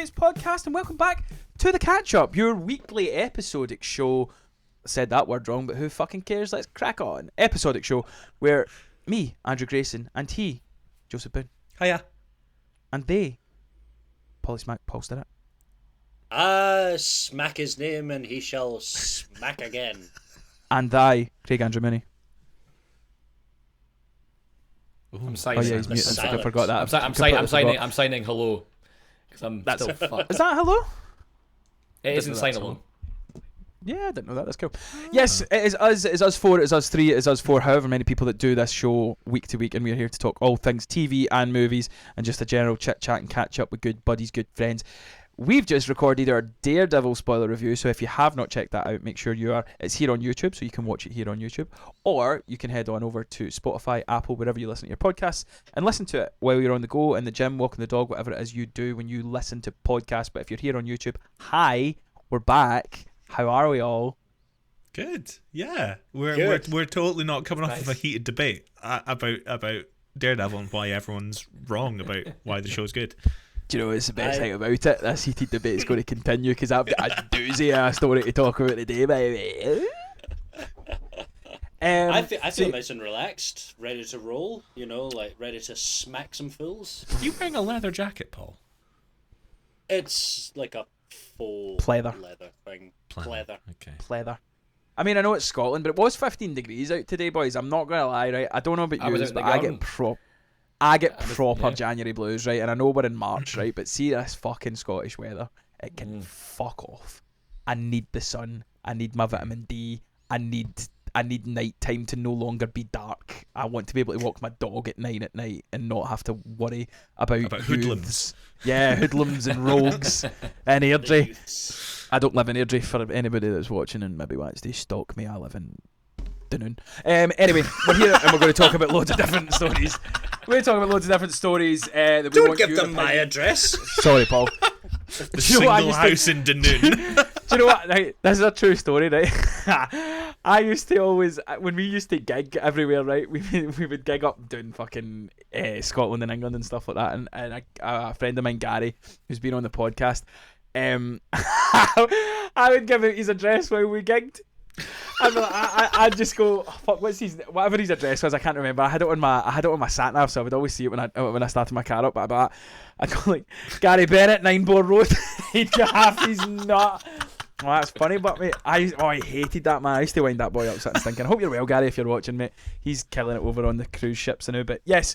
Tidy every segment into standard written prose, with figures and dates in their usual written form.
Mates podcast, and welcome back to the Catch Up, your weekly episodic show. I said that word wrong, but who fucking cares? Let's crack on. Episodic show where me, Andrew Grayson, and he, Joseph Boone. Hiya. And they, Polly Smack, Paul Stirrat. Smack his name and he shall smack again. And I, Craig Andrew Minnie. I'm signing. Oh yeah, he's muted. I forgot that. I'm signing hello. Because I'm still fucked. Is that hello? It isn't sign alone. Yeah, I didn't know that. That's cool. Yes, it is us. It is us four. It is us three. It is us four. However many people that do this show week to week, and we're here to talk all things TV and movies, and just a general chit chat and catch up with good buddies, good friends. We've just recorded our Daredevil spoiler review, so if you have not checked that out, make sure you are. It's here on YouTube, so you can watch it here on YouTube, or you can head on over to Spotify, Apple, wherever you listen to your podcasts, and listen to it while you're on the go, in the gym, walking the dog, whatever it is you do when you listen to podcasts. But if you're here on YouTube, hi, we're back. How are we all? Good. Yeah, we're totally not coming off of a heated debate about Daredevil and why everyone's wrong about why the show's good. Do you know what's the best thing about it? This heated debate is going to continue because I've got a doozy story to talk about today, baby. I feel nice and relaxed, ready to roll. You know, like ready to smack some fools. Are you wearing a leather jacket, Paul? It's like a full leather thing. Pleather. Okay. Pleather. I mean, I know it's Scotland, but it was 15 degrees out today, boys. I'm not gonna lie, right? I don't know about you, but I get proper January blues, right? And I know we're in March, right? But see this fucking Scottish weather, it can fuck off. I need the sun. I need my vitamin D. I need night time to no longer be dark. I want to be able to walk my dog at night and not have to worry about hoodlums. Yeah, hoodlums and rogues and Airdrie. I don't live in Airdrie, for anybody that's watching and maybe wants to stalk me. I live in Dunoon. Anyway, we're here and we're going to talk about loads of different stories. We're going to talk about loads of different stories. That we Don't give them my address. Sorry, Paul. The single house in Dunoon. Do you know what? Right, this is a true story, right? I used to always, when we used to gig everywhere, right? We would gig up doing fucking Scotland and England and stuff like that. And a friend of mine, Gary, who's been on the podcast, I would give him his address while we gigged. I'd just go, oh, fuck, whatever his address was, I can't remember. I had it on my sat nav, so I would always see it when I started my car up. But I'd go like, Gary Bennett, 9 Board Road. He'd go half his nut. Oh, that's funny, but mate, I hated that, man. I used to wind that boy up sitting thinking, I hope you're well, Gary, if you're watching, mate. He's killing it over on the cruise ships and now. But yes,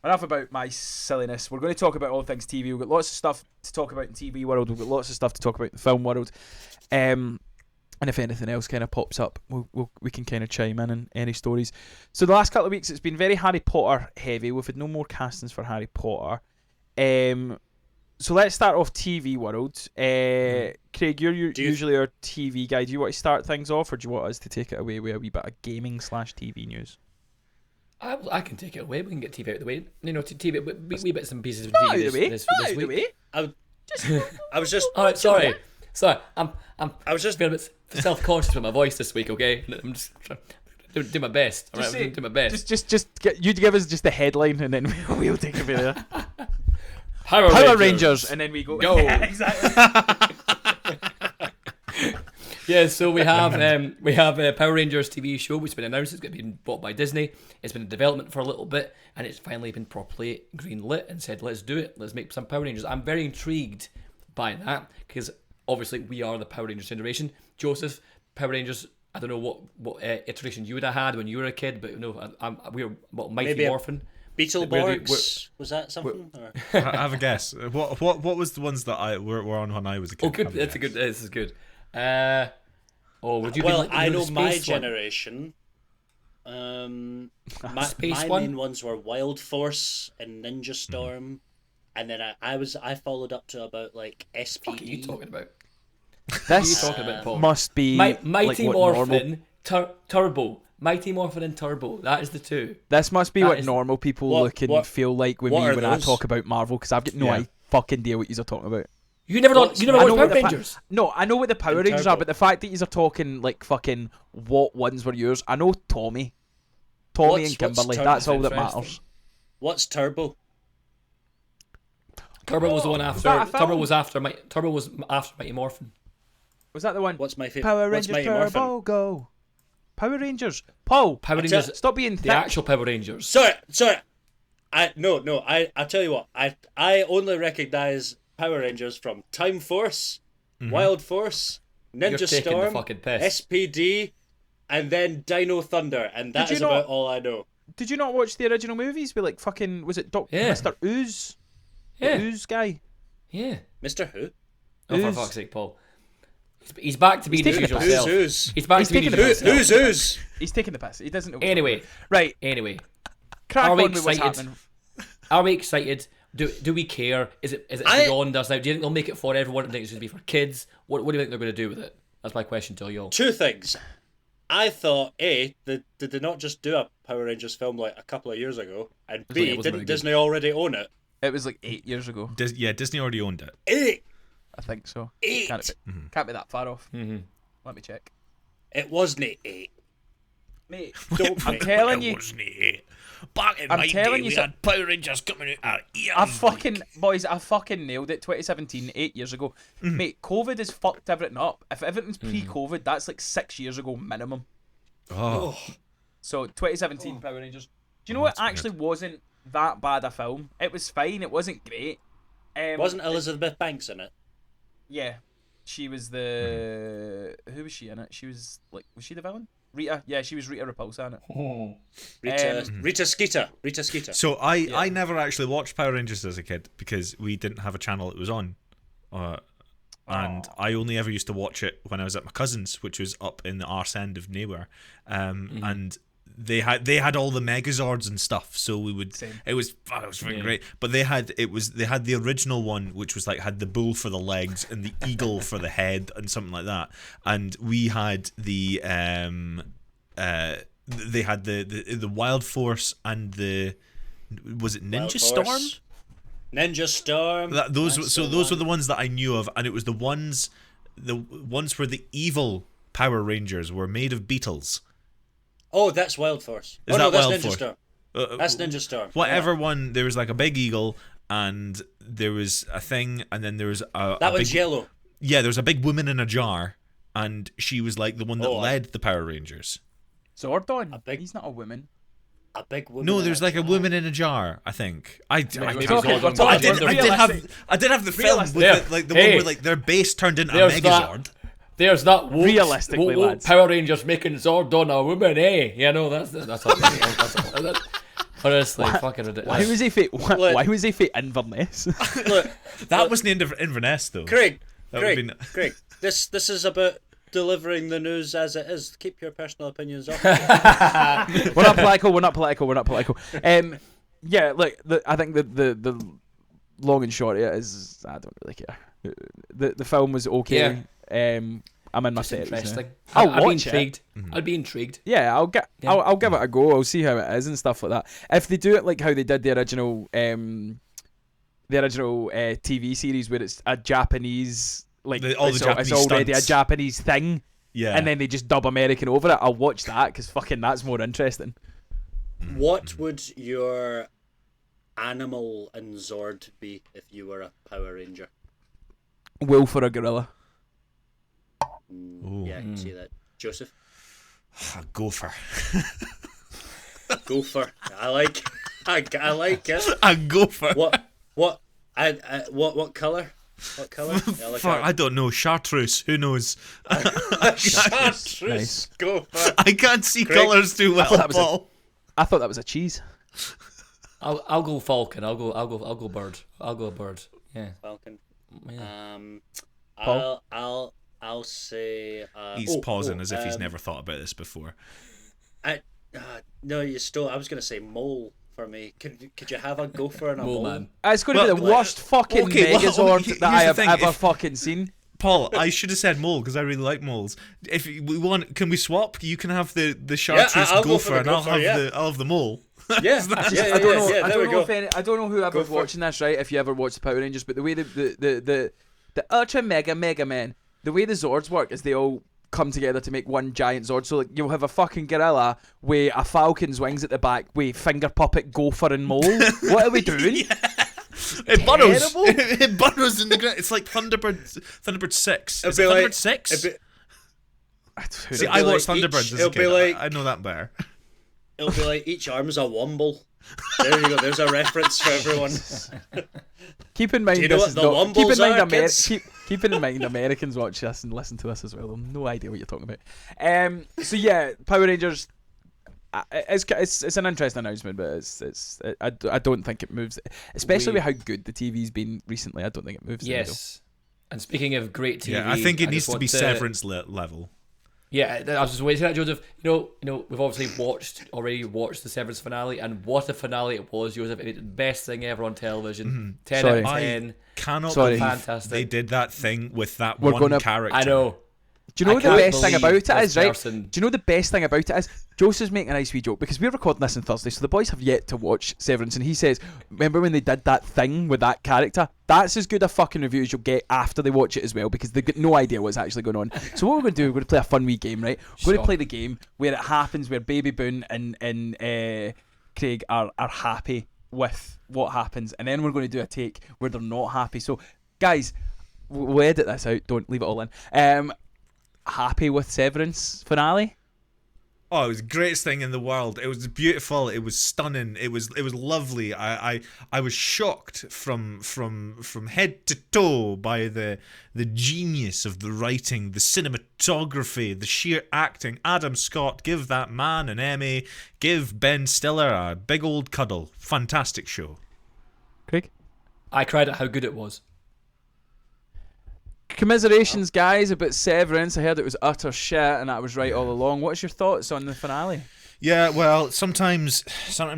enough about my silliness. We're going to talk about all things TV. We've got lots of stuff to talk about in TV world. We've got lots of stuff to talk about in the film world. And if anything else kind of pops up, we can kind of chime in any stories. So the last couple of weeks, it's been very Harry Potter heavy. We've had no more castings for Harry Potter. So let's start off TV world. Craig, you're usually our TV guy. Do you want to start things off, or do you want us to take it away with a wee bit of gaming/TV news? I can take it away. We can get TV out of the way. You know, TV, wee bits and pieces of TV this week. I was just. Oh, sorry. I was just being a bit self-conscious with my voice this week. Okay, I'm just trying to do my best. All right, I'm do my best. Just give us just the headline, and then we'll take it from there. Power Rangers, and then we go. Yeah, exactly. Yeah, so we have Power Rangers TV show, which has been announced. It's been bought by Disney. It's been in development for a little bit, and it's finally been properly greenlit and said, let's do it. Let's make some Power Rangers. I'm very intrigued by that because obviously we are the Power Rangers generation. Joseph, Power Rangers, I don't know what iteration you would have had when you were a kid, but no, we're Mighty Morphin. Beetleborgs, was that something? I have a guess. What was the ones that were on when I was a kid? Oh, good. This is good. Would you? Well, I know space my one? generation. My main ones were Wild Force and Ninja Storm, and then I followed up to about like SPE. What are you talking about? This what are you talking about, Paul? Must be Mighty Morphin, Turbo. Mighty Morphin and Turbo. That is the two. This must be what normal people look and feel like with me when I talk about Marvel, because I've got no fucking idea what you're talking about. You never watched Power Rangers? No, I know what the Power Rangers are, but the fact that you're talking like fucking what ones were yours, I know Tommy and Kimberly. That's all that matters. What's Turbo? Turbo was the one Was that after. a Turbo film? was after. Turbo was after Mighty Morphin. Was that the one? What's my favorite? Power What's Rangers Mighty Turbo Morphin? Go. Power Rangers. Paul. Power Rangers. Stop being The thick. actual Power Rangers. Sorry. I tell you what. I only recognize Power Rangers from Time Force, Wild Force, You're Ninja taking the Storm, fucking piss. SPD, and then Dino Thunder, and that Did you is not- about all I know. Did you not watch the original movies with like fucking, was it Yeah. Mr. Ooze? Yeah. The Ooze guy? Yeah. Mr. Who? Oh, for Ooze. fuck's sake, Paul. He's back to being his taking the usual piss. self. Who's? He's back He's to being taking his the usual piss. self. Who's? He's taking the piss. He doesn't know. Anyway. Right. Crack Are we on with what's excited? happening. Are we excited? Do we care? Is it beyond us now? Do you think they'll make it for everyone? Do you think it's going to be for kids? What do you think they're going to do with it? That's my question to y'all. Two things. I thought, A, did they not just do a Power Rangers film like a couple of years ago? And like, B, it wasn't didn't very good. Disney already own it? It was like 8 years ago. Disney already owned it. 8! I think so. 8! Can't be that far off. Mm-hmm. Let me check. It wasn't 8. Mate, Don't I'm make telling It you, wasn't it. Back in I'm my telling day, you we so- had Power Rangers coming out. I fucking nailed it. 2017, 8 years ago. Mate, COVID has fucked everything up. If everything's pre-COVID, that's like 6 years ago minimum. Oh. So 2017 Power Rangers. Do you know what that's actually wasn't that bad a film? It was fine. It wasn't great. Wasn't Elizabeth Banks in it? Yeah, she was the. Who was she in it? She was like, was she the villain? Rita. Yeah, she was Rita Repulsa in it. Rita Skeeter. So I never actually watched Power Rangers as a kid because we didn't have a channel it was on. And I only ever used to watch it when I was at my cousin's, which was up in the arse end of nowhere. And they had all the Megazords and stuff, so we would. Same. It was fucking great. But they had the original one, which was like had the bull for the legs and the eagle for the head and something like that. And we had the they had the Wild Force and the, was it Ninja Wild Storm? Force. Ninja Storm. Those were the ones that I knew of, and it was the ones where the evil Power Rangers were made of beetles. Oh, that's Wild Force. Is that's Wild Ninja Force? Storm. That's Ninja Storm. Whatever one, there was like a big eagle, and there was a thing, and then there was That one's yellow. Yeah, there was a big woman in a jar, and she was like the one that led the Power Rangers. Zordon. He's not a woman. A big woman. No, in there's a like a jar. woman in a jar. I think. I did talking- have the film with Yeah. the one Hey. where like their base turned into a There's that. Megazord. There's that woke, Realistically, woke lads. Power Rangers making Zordon a woman, eh? You know, that's honestly fucking ridiculous. Why was he fit Inverness? Look, That wasn't in Inverness though. Craig. That would've been- Craig. This is about delivering the news as it is. Keep your personal opinions off. We're not political. Yeah, look, I think the long and short of it is I don't really care. The film was okay. I'm in my It's series now. interesting. I'll I'd be watch it. intrigued. I'd be intrigued. Yeah, I'll give it a go. I'll see how it is and stuff like that. If they do it like how they did the original TV series, where it's a Japanese it's Japanese already stunts. a Japanese thing, Yeah. and then they just dub American over it, I'll watch that because fucking that's more interesting. What would your animal and Zord be if you were a Power Ranger? Wolf or a gorilla? Yeah, I can see that. Joseph? A gopher. Gopher. I like it. A gopher. What colour? What colour? Yeah, like Fuck, I don't know. Chartreuse. Who knows? Chartreuse. Nice. Gopher. I can't see Craig? colours too well, that was a- Paul. I thought that was a cheese. I'll go falcon. I'll go bird. I'll go bird. Yeah. Falcon. Yeah. Paul? I'll say. He's pausing as if he's never thought about this before. No, you stole. I was gonna say mole for me. Could you have a gopher and a mole? Man. It's going to be the worst fucking okay, well, Megazord here's that I the have thing, ever if- fucking seen. Paul, I should have said mole because I really like moles. If we want, can we swap? You can have the chartreuse I'll go for gopher, the and I'll gopher, have yeah. I'll have the mole. Yeah, I don't know. I there we don't know go. I don't know whoever's for it. watching this, right? If you ever watched the Power Rangers, but the way the Ultra Mega Man, the way the Zords work is they all come together to make one giant Zord. So like you'll have a fucking gorilla with a falcon's wings at the back with finger puppet gopher and mole. What are we doing? It burrows. terrible. It burrows in the ground. It's like Thunderbird 6. It'll Is it be like- Thunderbird 6? it'll See, it'll I be watched like Thunderbirds each- as a it'll be kid. like- I know that better. It'll be like each arm's a womble. There you go. There's a reference for everyone. Keep in mind, Do you know this what is the not. Keep in Wombles mind, are, kids? keep in mind, Americans watch this and listen to us as well. They've no idea what you're talking about. So yeah, Power Rangers. It's an interesting announcement, but I don't think it moves, especially with how good the TV's been recently. I don't think it moves. the needle. Yes. And speaking of great TV, Yeah, I think it needs just to be want Severance level. Yeah, I was just waiting for that, Joseph. You know, we've obviously already watched the Severance finale, and what a finale it was, Joseph. It was the best thing ever on television. 10 Sorry. out of 10. Cannot Sorry. believe Fantastic. they did that thing with that We're one gonna- character. I know. Do you know I what the can't best thing believe about it this is, right? person- Do you know the best thing about it is? Joseph's making a nice wee joke because we're recording this on Thursday, so the boys have yet to watch Severance, and he says, "Remember when they did that thing with that character? That's as good a fucking review as you'll get after they watch it as well, because they've got no idea what's actually going on." So what we're going to do, we're going to play a fun wee game, right? We're going Sure. to play the game where it happens, where Baby Boone and Craig are happy with what happens, and then we're going to do a take where they're not happy. So, guys, we'll edit this out. Don't leave it all in. Happy with Severance finale? Oh, it was the greatest thing in the world. It was beautiful. It was stunning. It was lovely. I was shocked from head to toe by the genius of the writing, the cinematography, the sheer acting. Adam Scott, give that man an Emmy. Give Ben Stiller a big old cuddle. Fantastic show. Craig? I cried at how good it was. Commiserations, guys, about Severance. I heard it was utter shit, and I was right all along. What's your thoughts on the finale? Yeah, well, sometimes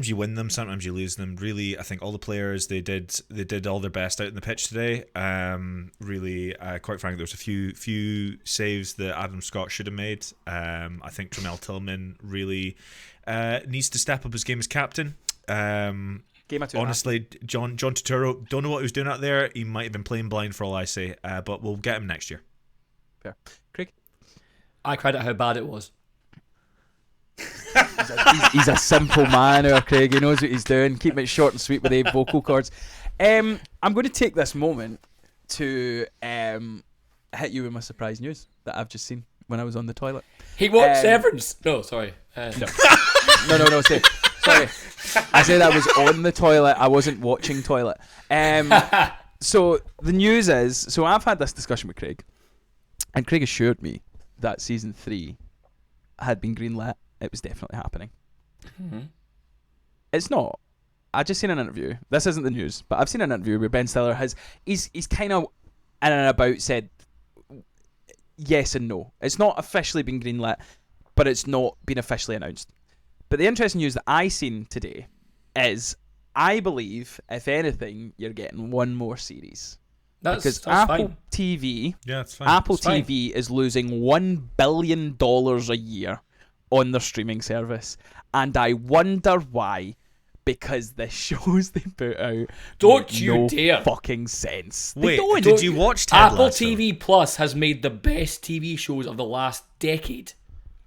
you win them, sometimes you lose them. Really, I think all the players they did all their best out in the pitch today. Really, quite frankly, there was a few saves that Adam Scott should have made. I think Tramell Tillman really needs to step up his game as captain. Game of two. Honestly, John Turturro, don't know what he was doing out there. He might have been playing blind for all I say, but we'll get him next year. Fair. Craig? I cried at how bad it was. He's a simple man, our Craig. He knows what he's doing. Keep it short and sweet with the vocal cords. I'm going to take this moment to hit you with my surprise news that I've just seen when I was on the toilet. He watched Severance. No, sorry. No. Sorry. I said I was on the toilet. I wasn't watching toilet. So the news is, so I've had this discussion with Craig, and Craig assured me that season 3 had been greenlit. It was definitely happening. Mm-hmm. It's not. I just seen an interview. This isn't the news, but I've seen an interview where Ben Stiller he's kind of in and about said yes and no. It's not officially been greenlit, but it's not been officially announced. But the interesting news that I seen today is, I believe, if anything, you're getting one more series. Because Apple fine. TV, Yeah, it's fine. Apple It's fine. TV is losing $1 billion a year on their streaming service, and I wonder why. Because the shows they put out Don't make you no dare. fucking sense. They Wait, don't. did you watch Ted Apple Lasso? TV Plus has made the best TV shows of the last decade.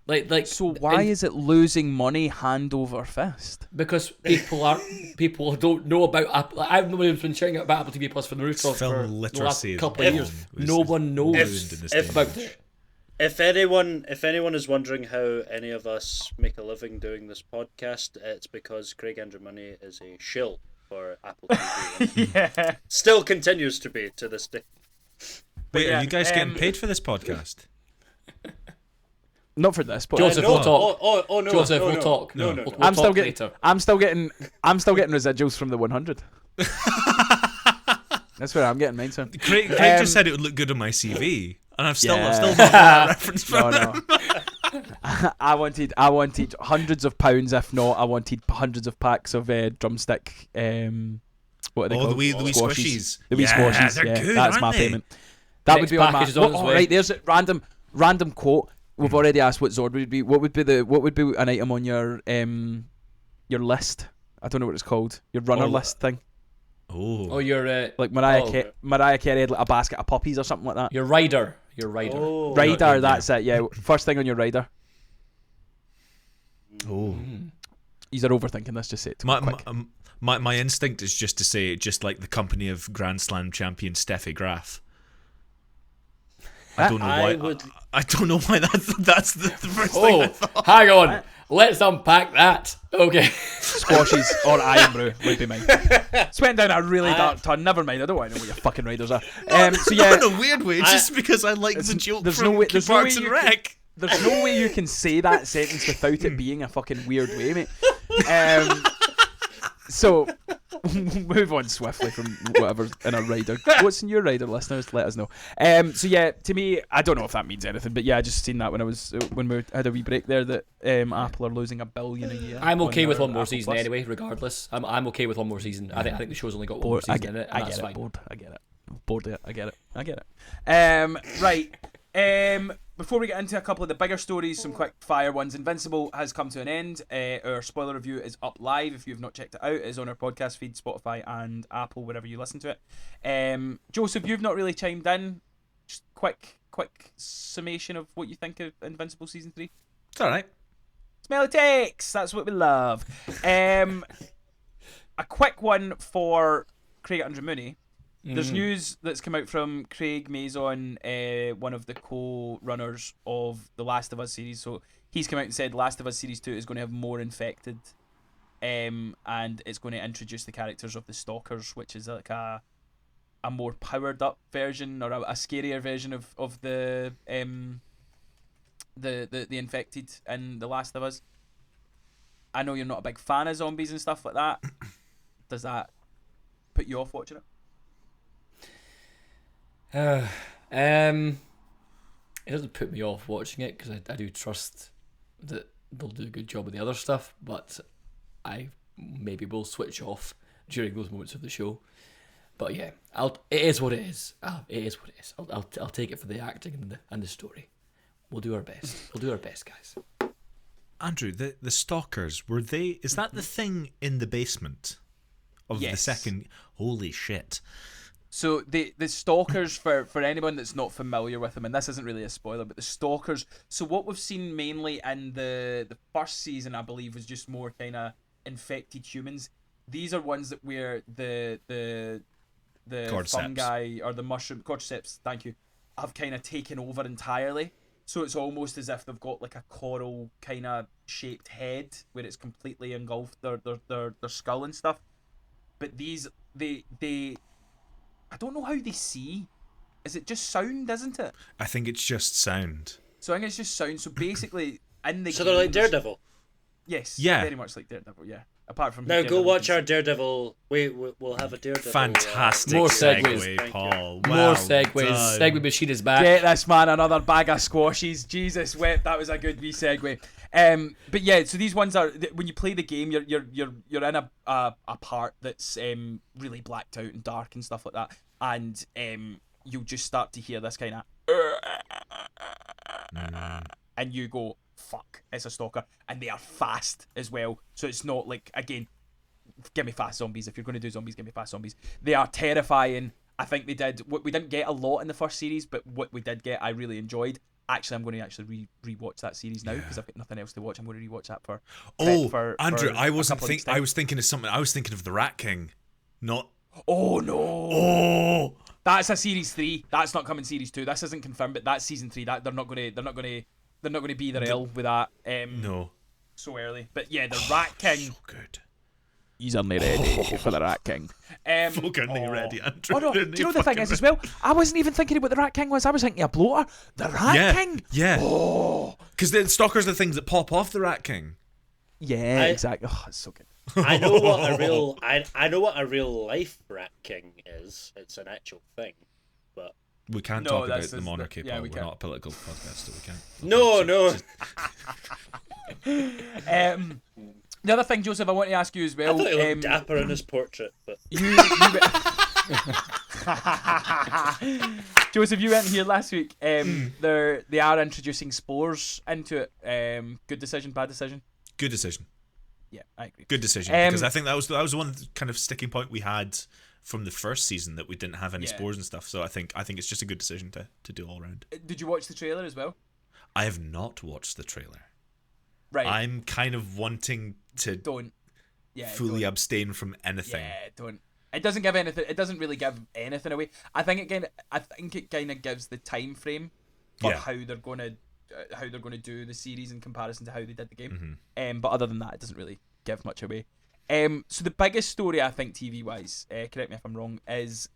Like So why and- is it losing money hand over fist? because people don't know about Apple. I've been shouting about Apple TV Plus from the rooftops Film for the literacy last is couple of wrong. years. It's No one knows ruined in this if- day about and age. it. If anyone is wondering how any of us make a living doing this podcast, it's because Craig Andrew Money is a shill for Apple TV. Yeah. Still continues to be to this day. Wait, yeah, are you guys getting paid for this podcast? Not for this, but Joseph, no, we'll talk. Oh no, Joseph, no, we'll no. talk. No, We'll I'm still talk getting later. I'm still getting residuals from the 100. That's where I'm getting mine from. Craig just said it would look good on my CV, and I've still Yeah. not that reference from No, him. no. I wanted hundreds of pounds, if not, I wanted hundreds of packs of drumstick. What are they Oh, called? the wee squishies. The wee Yeah, squashies. they're Yeah, good, that's aren't my they? payment. That Next would be on my. package is on its way. Right, there's a random quote. We've already asked what Zord would be. What would be an item on your list? I don't know what it's called. Your runner Oh, list thing. Oh, your Like Mariah Oh. Mariah Carey had like a basket of puppies or something like that. your rider. Your rider. Oh, Rider, yeah. that's it. Yeah, first thing on your rider. Oh, You're overthinking this. Just say it. To me my, quick. My instinct is just to say, just like the company of Grand Slam champion Steffi Graf. I don't know why. I don't know why that's the first thing I thought. Hang on. Let's unpack that. Okay. Squashes or iron brew would be mine. It's went down a really dark turn. Never mind. I don't want to know what your fucking riders are. So yeah, in a weird way, just because I like the joke there's from no way- there's no Parks way and you Rec. there's no way you can say that sentence without it being a fucking weird way, mate. So move on swiftly from whatever's in a rider. What's in your rider, listeners? Let us know. So yeah, to me, I don't know if that means anything, but yeah, I just seen that when we had a wee break there that Apple are losing $1 billion a year. I'm okay with one more Apple season Plus. anyway, regardless. I'm okay with one more season. I think the show's only got one more season in it, and that's fine. I get it. Right. Before we get into a couple of the bigger stories, some quick fire ones. Invincible has come to an end. Our spoiler review is up live. If you've not checked it out, it is on our podcast feed, Spotify and Apple, wherever you listen to it. Joseph, you've not really chimed in. Just quick summation of what you think of Invincible season 3. It's all right. Smelly takes. That's what we love. A quick one for Craig Andrew Mooney. There's news that's come out from Craig Mazon, one of the co-runners of the Last of Us series. So he's come out and said Last of Us Series 2 is going to have more infected, and it's going to introduce the characters of the Stalkers, which is like a more powered up version or a scarier version of the infected in the Last of Us. I know you're not a big fan of zombies and stuff like that. Does that put you off watching it? It doesn't put me off watching it because I do trust that they'll do a good job with the other stuff, but I maybe will switch off during those moments of the show. But yeah, it is what it is. It is what it is. I'll take it for the acting and the story. We'll do our best. We'll do our best, guys. Andrew, the Stalkers, were they? Is that the thing in the basement of the second? Holy shit! So the Stalkers, for anyone that's not familiar with them, and this isn't really a spoiler, but the Stalkers. So what we've seen mainly in the first season, I believe, was just more kind of infected humans. These are ones that where the Cordyceps. fungi or the mushroom cordyceps, thank you, have kind of taken over entirely. So it's almost as if they've got like a coral kind of shaped head where it's completely engulfed their skull and stuff. But these they I don't know how they see. Is it just sound, isn't it? I think it's just sound. So I think it's just sound. So basically, in the So they're like Daredevil. Yes. Yeah. Very much like Daredevil. Yeah. Apart from Now Daredevil, go watch our Daredevil. We'll have a Daredevil. Fantastic More segue, segues. Paul. More Well segues. done. Segue machine is back. Get this man another bag of squashes. Jesus wept. That was a good wee segue. But yeah, so these ones are when you play the game, you're in a part that's really blacked out and dark and stuff like that, and you'll just start to hear this kind of, and you go, fuck, it's a stalker, and they are fast as well. So it's not like, again, give me fast zombies. If you're going to do zombies, give me fast zombies. They are terrifying. I think they did what we didn't get a lot in the first series, but what we did get, I really enjoyed. Actually, I'm going to actually rewatch that series now because I've got nothing else to watch. I'm going to rewatch that for. Andrew, I wasn't couple of weeks' I time. was thinking of something. I was thinking of the Rat King, not. Oh no! Oh, That's a series 3. That's not coming series 2. This isn't confirmed, but that's season 3. That they're not going to be there ill with that. no. So early, but yeah, the Rat King. So good. He's only ready for the Rat King. Fucking ready, Andrew. Oh no! Do you know the thing is as well? I wasn't even thinking what the Rat King was. I was thinking a bloater. The Rat King. Yeah. Oh. Because the stalkers are the things that pop off the Rat King. Yeah, exactly. Oh, it's so good. I know what a real I know what a real life Rat King is. It's an actual thing, but We can't No, talk about that's the just- monarchy, yeah, Paul. we We're can't. not a political podcast, so we can't. no. The other thing, Joseph, I want to ask you as I well. thought he looked dapper in his portrait, but Joseph, you weren't here last week. They are introducing spores into it. Good decision, bad decision? Good decision. Yeah, I agree. Good decision. Because I think that was the one kind of sticking point we had from the first season, that we didn't have any spores and stuff. So I think it's just a good decision to do all around. Did you watch the trailer as well? I have not watched the trailer. Right. I'm kind of wanting to. Don't. fully don't. abstain from anything. Yeah, don't. It doesn't give anything. It doesn't really give anything away. I think it kind of gives the time frame for Yeah. how they're gonna do the series in comparison to how they did the game. But other than that, it doesn't really give much away. So the biggest story I think TV wise, correct me if I'm wrong, is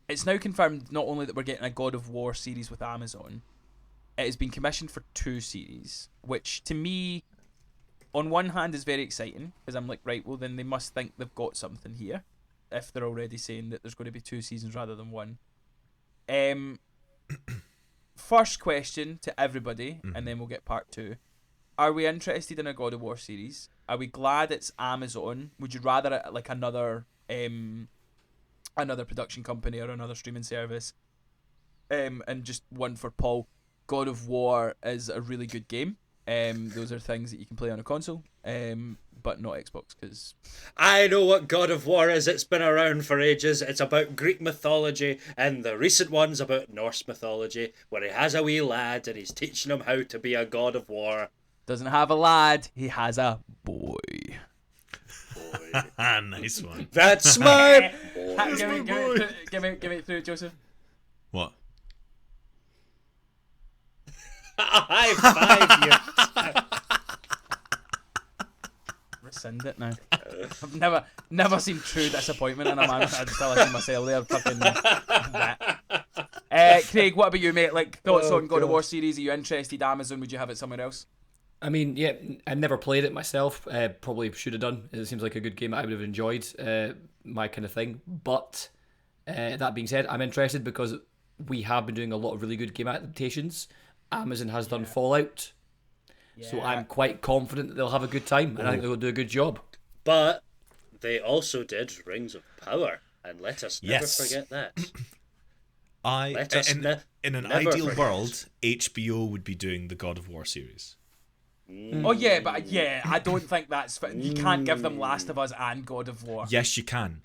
it's now confirmed not only that we're getting a God of War series with Amazon, it has been commissioned for 2 series, which to me, on one hand, is very exciting because I'm like, right, well then they must think they've got something here, if they're already saying that there's going to be 2 seasons rather than 1. First question to everybody, and then we'll get part 2. Are we interested in a God of War series? Are we glad it's Amazon? Would you rather it like another production company or another streaming service? And just one for Paul. God of War is a really good game. Those are things that you can play on a console, but not Xbox because I know what God of War is. It's been around for ages. It's about Greek mythology, and the recent one's about Norse mythology, where he has a wee lad and he's teaching him how to be a God of War. doesn't have a lad. He has a boy. Nice one. That's my boy. Give me it through, Joseph. What? High five you. Rescind it now. I've never seen true disappointment in a man. I just felt like myself there. Fucking. Craig, what about you, mate? Like thoughts on God of War series? Are you interested? Amazon? Would you have it somewhere else? I mean, yeah, I've never played it myself. Probably should have done. It seems like a good game I would have enjoyed. My kind of thing. But that being said, I'm interested because we have been doing a lot of really good game adaptations. Amazon has done Fallout. So I'm quite confident that they'll have a good time, and I think they'll do a good job. But they also did Rings of Power, and let us never forget that. In an ideal world, HBO would be doing the God of War series. Oh yeah, but I don't think that's you can't give them Last of Us and God of War. Yes, you can.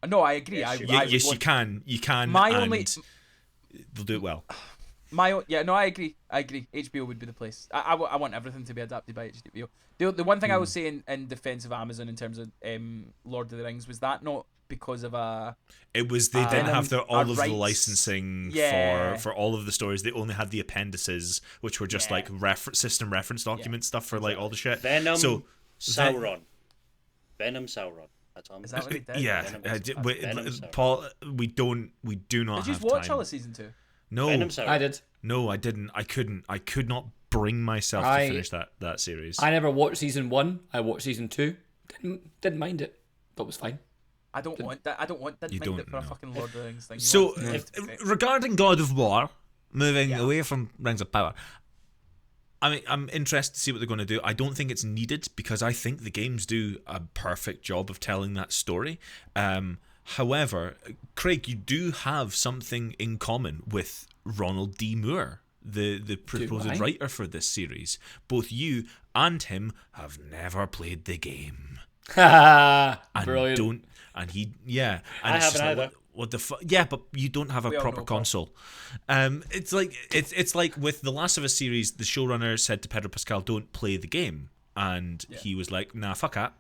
No, I agree. Yes, you can. You can. They'll do it well. I agree. HBO would be the place. I want everything to be adapted by HBO. The one thing I was saying in defense of Amazon in terms of Lord of the Rings was that not because of a. It was they didn't have all of rights. the licensing for all of the stories. They only had the appendices, which were just like system reference document stuff for like all the shit. Venom Sauron. That's all. Is that what they did? Yeah, Paul. We do not. Did you watch all of season 2? No, I did. No, I didn't. I couldn't. I could not bring myself to finish that series. I never watched season 1. I watched season 2. Didn't mind it. Thought it was fine. I don't want that. I don't want that. Mind it for a fucking Lord of the Rings thing. So, regarding God of War, moving away from Rings of Power, I mean, I'm interested to see what they're going to do. I don't think it's needed because I think the games do a perfect job of telling that story. However, Craig, you do have something in common with Ronald D. Moore, the proposed writer for this series. Both you and him have never played the game. Brilliant. I haven't either. What the fuck? Yeah, but you don't have a proper console. It's like with the Last of Us series, the showrunner said to Pedro Pascal, "Don't play the game," and he was like, "Nah, fuck that,"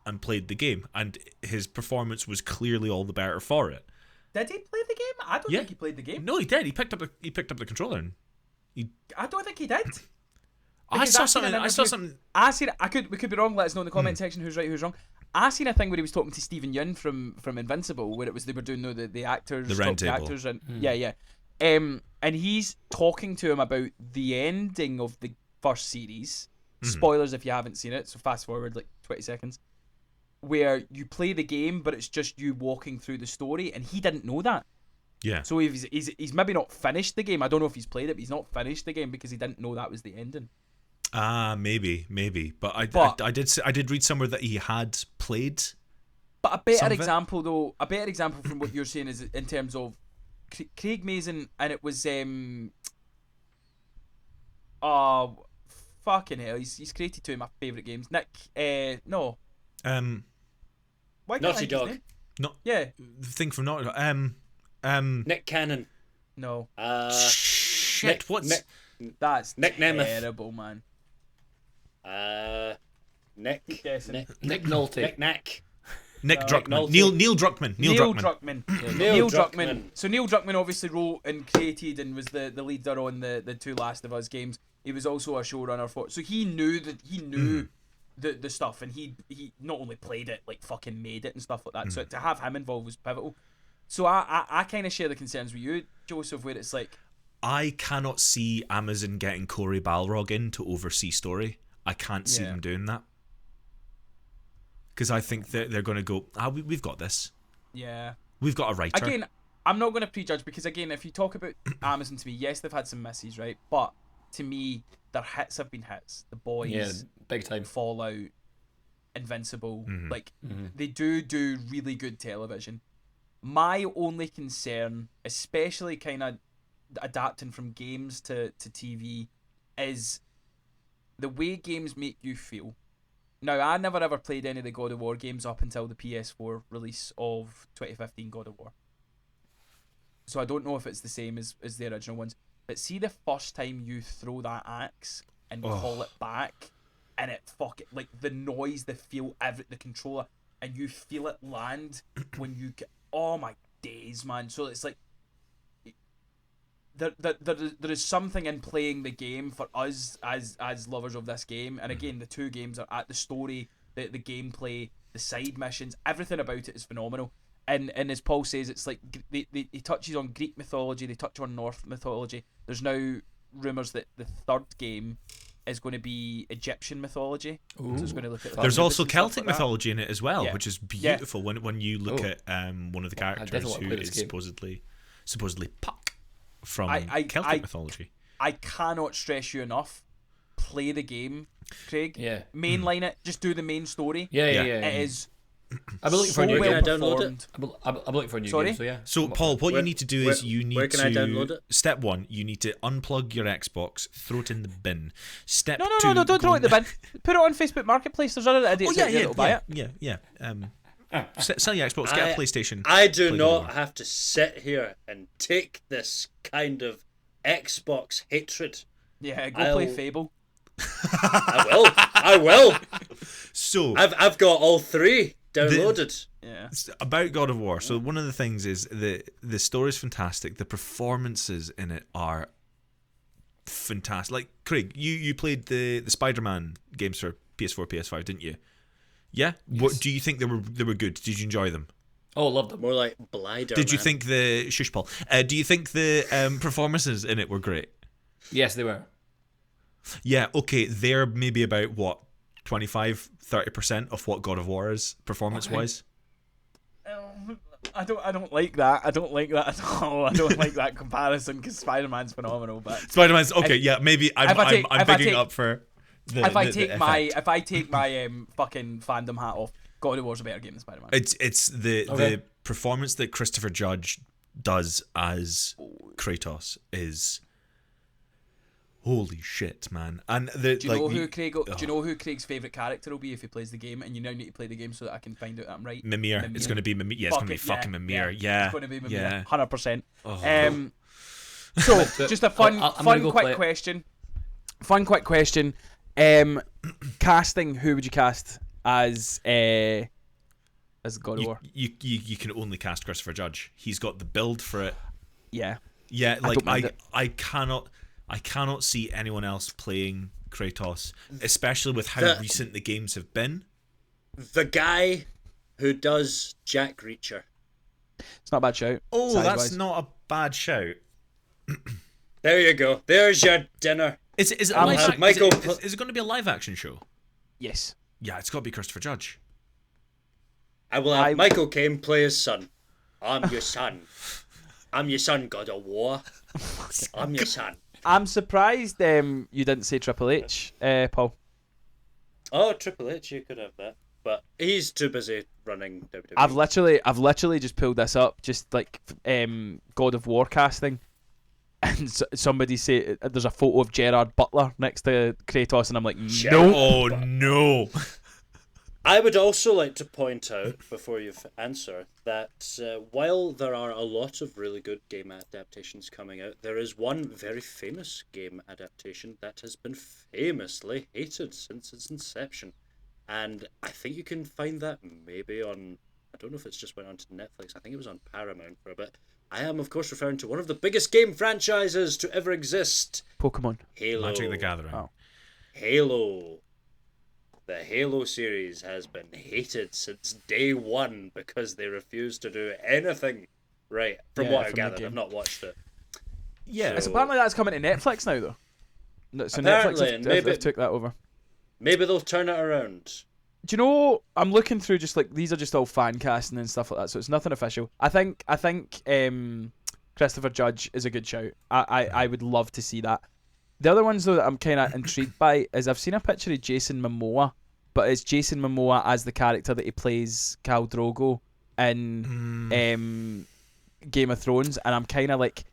and played the game, and his performance was clearly all the better for it. Did he play the game? I don't think he played the game. No, he did. He picked up the controller and I don't think he did. I saw something. We could be wrong. Let us know in the comment section who's right, who's wrong. I seen a thing where he was talking to Stephen Yeun from Invincible, where it was they were doing the actors, the round table. actors, and and he's talking to him about the ending of the first series. Spoilers if you haven't seen it, so fast forward like 20 seconds. Where you play the game, but it's just you walking through the story, and he didn't know that. Yeah. So he's maybe not finished the game. I don't know if he's played it, but he's not finished the game because he didn't know that was the ending. Maybe. But I did read somewhere that he had played. But a better example from what you're saying is in terms of Craig Mazin, and it was fucking hell, he's created two of my favourite games. Nick, no. Why Naughty Dog. Not yeah. The thing from Naughty Dog. Nick Cannon. No. Shit. What's that's Nick Nemeth. terrible, man. Nick. Keep guessing. Nick Nolte. Nick Nack. Nick No, Druckmann. Nolte. Neil Druckmann. Neil Druckmann. Neil Neil Druckmann. Druckmann. So Neil Druckmann obviously wrote and created and was the leader on the two Last of Us games. He was also a showrunner for, so he knew the stuff, and he not only played it, like fucking made it and stuff like that. So to have him involved was pivotal. So I kind of share the concerns with you, Joseph, where it's like, I cannot see Amazon getting Corey Balrog in to oversee story. I can't see Yeah. them doing that. Because I think that they're going to go, we've got this. yeah. We've got a writer. Again, I'm not going to prejudge, because again, if you talk about Amazon to me, yes, they've had some misses, right? But to me, their hits have been hits. The Boys, Yeah, big time. Fallout, Invincible, Mm-hmm. like they do really good television. My only concern, especially kind of adapting from games to TV, is the way games make you feel. Now, I never ever played any of the God of War games up until the PS4 release of 2015 God of War. So I don't know if it's the same as the original ones. But see the first time you throw that axe and call it back, and it like the noise, the feel, the controller, and you feel it land when you get, oh my days, man. So it's like there is something in playing the game for us as lovers of this game. And again, the two games are at the story, the gameplay, the side missions, everything about it is phenomenal. And as Paul says, it's like he touches on Greek mythology, they touch on Norse mythology. There's now rumours that the third game is going to be Egyptian mythology. So it's going to look at There's also and stuff Celtic like that. mythology in it as well, Yeah. which is beautiful when you look Oh. at one of the characters definitely want to who play this is game. supposedly Puck from I- Celtic mythology. I cannot stress you enough. Play the game, Craig. Yeah. Mainline it. Just do the main story. Yeah. It is I've been looking for so a new Where well can I download performed. I'm looking for a new Sorry? game, so yeah. So, Paul, what you need to do is you need where can to I download it? Step one, you need to unplug your Xbox, throw it in the bin. Step No, two, don't go throw it in the bin. Put it on Facebook Marketplace. There's other idiots Oh yeah, out there that'll buy it. yeah. Sell your Xbox, get a PlayStation. I do play God of not War. have to sit here and take this kind of Xbox hatred. Yeah, go play I'll- Fable. I will. So I've got all three downloaded. Yeah. about God of War. So one of the things is the story is fantastic. The performances in it are fantastic. Like Craig, you played the Spider-Man games for PS4, PS5, didn't you? Yeah. What do you think they were good? Did you enjoy them? Oh, loved them. More like Blider. Did you man. think the shush Paul? Do you think the performances in it were great? Yes, they were. Yeah. Okay. They're maybe about what 25-30% of what God of War is performance wise. I don't like that. I don't like that at all. I don't like that comparison because Spider-Man's phenomenal. But Spider-Man's okay. Yeah. Maybe I'm bigging up for. if I take my fucking fandom hat off, God of War's a better game than Spider-Man. It's the performance that Christopher Judge does as Kratos is holy shit, man. And Do you know who Craig? Do you know who Craig's favourite character will be if he plays the game? And you now need to play the game so that I can find out that I'm right. Mimir. It's going to be Mimir. Yeah, it's going to be fucking Mimir. Yeah, It's going to be Mimir. yeah. 100%. Oh. So just a fun, I'm gonna go play quick it. question. Fun, quick question. Casting. Who would you cast as God of War? You can only cast Christopher Judge. He's got the build for it. Yeah. Yeah, like don't mind it. I cannot see anyone else playing Kratos, especially with how The- recent the games have been. the guy who does Jack Reacher? It's not a bad shout. Oh, size-wise. that's not a bad shout. There you go. There's your dinner. Is it I'll live have ac- Michael is it- pl- is it going to be a live action show? Yes. Yeah, it's got to be Christopher Judge. I will have I- Michael Caine play his son. I'm your son. I'm your son, God of War. I'm your son. I'm surprised you didn't say Triple H, Paul. Oh, Triple H, you could have that. But he's too busy running WWE. I've literally just pulled this up, just like God of War casting, and somebody say there's a photo of Gerard Butler next to Kratos, and I'm like, no. Oh no! I would also like to point out, before you answer, that while there are a lot of really good game adaptations coming out, there is one very famous game adaptation that has been famously hated since its inception. and I think you can find that maybe on. I don't know if it's just went on to Netflix. I think it was on Paramount for a bit. I am, of course, referring to one of the biggest game franchises to ever exist. Pokemon. Halo. Magic the Gathering. Oh. Halo. The Halo series has been hated since day one because they refuse to do anything right. From what I've from the gathered, game. I've not watched it. Yeah. It's So- apparently that's coming to Netflix now, though. So Apparently, Netflix maybe- have took that over. Maybe they'll turn it around. Do you know? I'm looking through just like these are just all fan casting and stuff like that, so it's nothing official. I think Christopher Judge is a good shout. I would love to see that. The other ones though that I'm kind of intrigued by is I've seen a picture of Jason Momoa, but it's Jason Momoa as the character that he plays Khal Drogo in Game of Thrones, and I'm kind of like,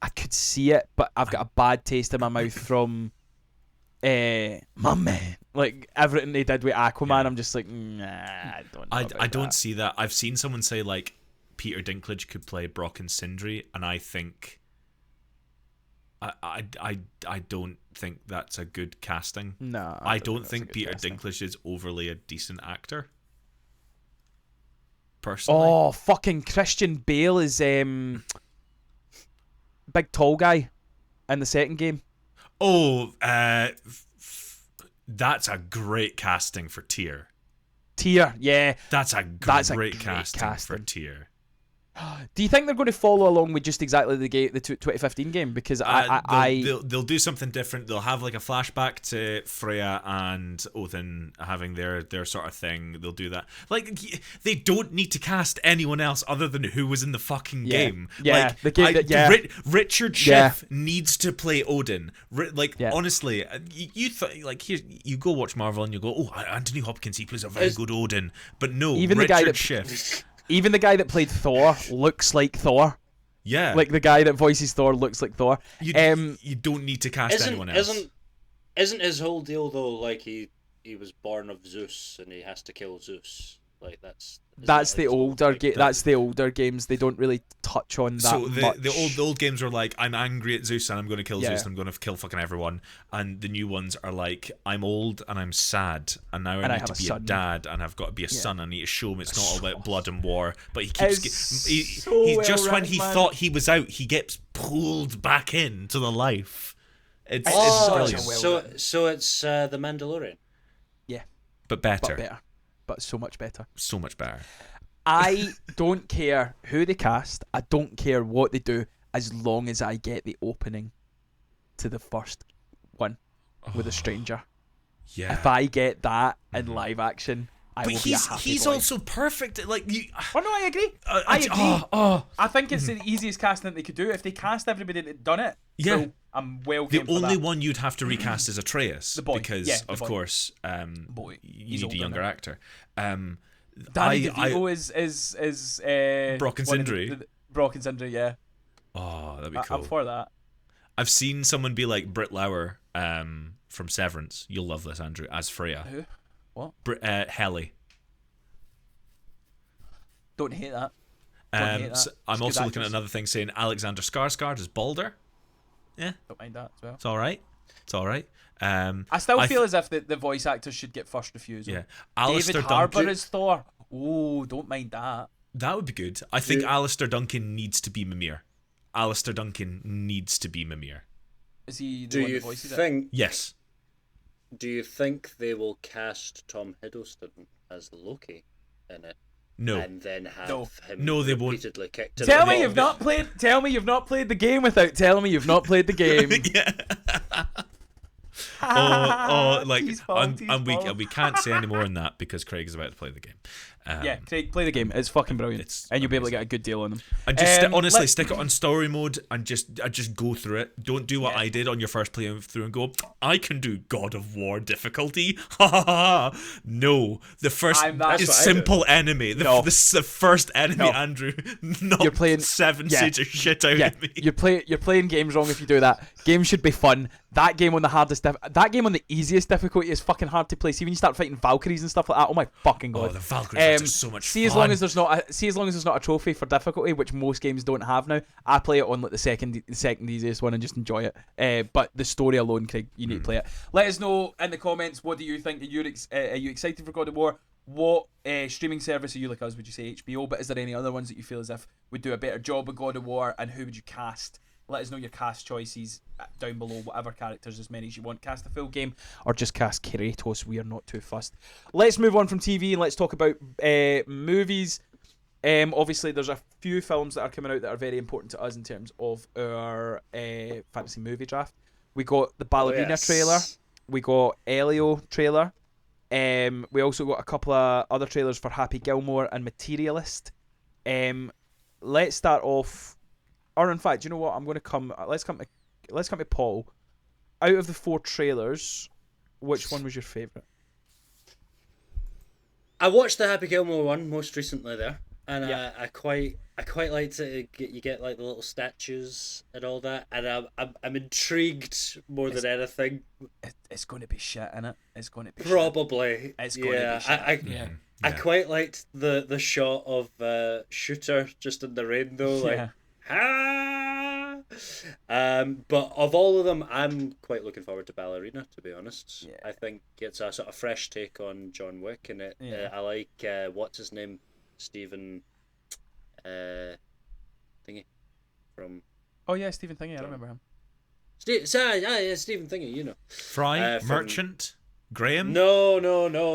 I could see it, but I've got a bad taste in my mouth from my man. Like everything they did with Aquaman, Yeah. I'm just like, nah, I don't know. I don't see that. I've seen someone say like Peter Dinklage could play Brock and Sindri, and I think I don't think that's a good casting. No, I don't think that's a good Peter casting. Dinklage is overly a decent actor. Personally. Oh, fucking Christian Bale is big tall guy in the second game. Oh, that's a great casting for Tyr. Tyr, yeah. That's a That's a great great casting for casting. Tyr. Do you think they're going to follow along with just exactly the 2015 game? Because They'll do something different. They'll have like a flashback to Freya and Odin having their sort of thing. They'll do that. Like they don't need to cast anyone else other than who was in the fucking game. Yeah, like, the game Richard Yeah. Schiff needs to play Odin. Honestly, you like here you go watch Marvel and you go, oh, Anthony Hopkins, he plays a very good Odin. But no, Even the Richard guy that- Schiff. even the guy that played Thor looks like Thor. Yeah, Like the guy that voices Thor looks like Thor. you don't need to cast anyone else. Isn't his whole deal though like he was born of Zeus and he has to kill Zeus? Like that's the older game. That's the older games. They don't really touch on that So much. the old games are like, I'm angry at Zeus and I'm going to kill Yeah. Zeus and I'm going to kill fucking everyone. And the new ones are like, I'm old and I'm sad and now I And I need have to a be a son. dad and I've got to be a son. I need to show him it's not all about blood and war. But he It's keeps so he well just when written, he man. thought he was out, he gets pulled back into the life. It's Oh, brilliant, so it's the Mandalorian. but better, but better. But so much better. so much better. I don't care who they cast. I don't care what they do, as long as I get the opening to the first one with a stranger. Yeah, If I get that in live action, I but will be a happy he's boy. also perfect. Like you. Oh no, I agree. I agree. I think it's the easiest casting that they could do. If they cast everybody that done it, Yeah. cool. I'm well The game for only that. one you'd have to recast is Atreus, The boy, because yeah, the of boy. course, Boy, you he's need a older younger now. actor. Danny DeVito is Brock and one of Sindri. Brock and Sindri, yeah. Oh, that'd be I'm cool. for that. I've seen someone be like Britt Lauer from Severance. You'll love this, Andrew, as Freya. Who? What? Heli. Don't hate that. Don't hate that. So I'm It's also good looking at actors. another thing saying Alexander Skarsgård as Balder. Yeah, Don't mind that as well. it's all right. It's all right. I still feel as if the voice actors should get first refusal. Yeah, David Alistair Harbour Duncan. is Thor. Oh, don't mind that. That would be good. I think Alistair Duncan needs to be Mimir. Alistair Duncan needs to be Mimir. Is he the Do one you that voices it? think? Yes. Do you think they will cast Tom Hiddleston as Loki in it, No. and then have No. him No, they won't. repeatedly kicked to Tell the me you've not played. Tell me you've not played the game without telling me you've not played the game. Yeah. Like, Tease ball, tease ball. and we can't say any more than that because Craig is about to play the game. Yeah, Craig, play the game. It's fucking brilliant, It's and you'll be able to amazing. get a good deal on them. And just honestly let- stick it on story mode and just go through it. Don't do what I did on your first playthrough and go, I can do God of War difficulty. Ha ha ha. No, the first I'm that- That's what I simple enemy. The first enemy, No. Andrew. Not You're playing- 7 yeah. stage of shit out Yeah, of me. you're playing games wrong if you do that. Games should be fun. That game on the hardest, that game on the easiest difficulty is fucking hard to play. See when you start fighting Valkyries and stuff like that. Oh my fucking god. Oh, the Valkyries are just so much see, fun. as long as there's not a trophy for difficulty, which most games don't have now. I play it on like the second easiest one and just enjoy it. But the story alone, Craig, you need to play it. Let us know in the comments, what do you think? Are you excited for God of War? What streaming service are you like us? Would you say HBO? But is there any other ones that you feel as if would do a better job of God of War? And who would you cast? Let us know your cast choices down below. Whatever characters, as many as you want. Cast a full game or just cast Kratos. We are not too fussed. Let's move on from TV and let's talk about movies. Obviously, there's a few films that are coming out that are very important to us in terms of our fantasy movie draft. We got the Ballerina trailer. We got Elio trailer. We also got a couple of other trailers for Happy Gilmore and Materialist. Let's start off. Or in fact, you know what? I'm going to come. Let's come to Paul. Out of the 4 trailers, which one was your favourite? I watched the Happy Gilmore one most recently there, and I quite liked it. You get like the little statues and all that, and I'm intrigued more than anything. It's going to be shit, innit? It's going to be probably. Shit. It's going to be shit. I quite liked the shot of Shooter just in the rain though, like. But of all of them, I'm quite looking forward to Ballerina, to be honest. I think it's a sort of fresh take on John Wick, and I like what's his name, Stephen Thingy from. Oh yeah, Stephen Thingy. I remember him. Stephen Thingy, you know. Fry Merchant Graham. No.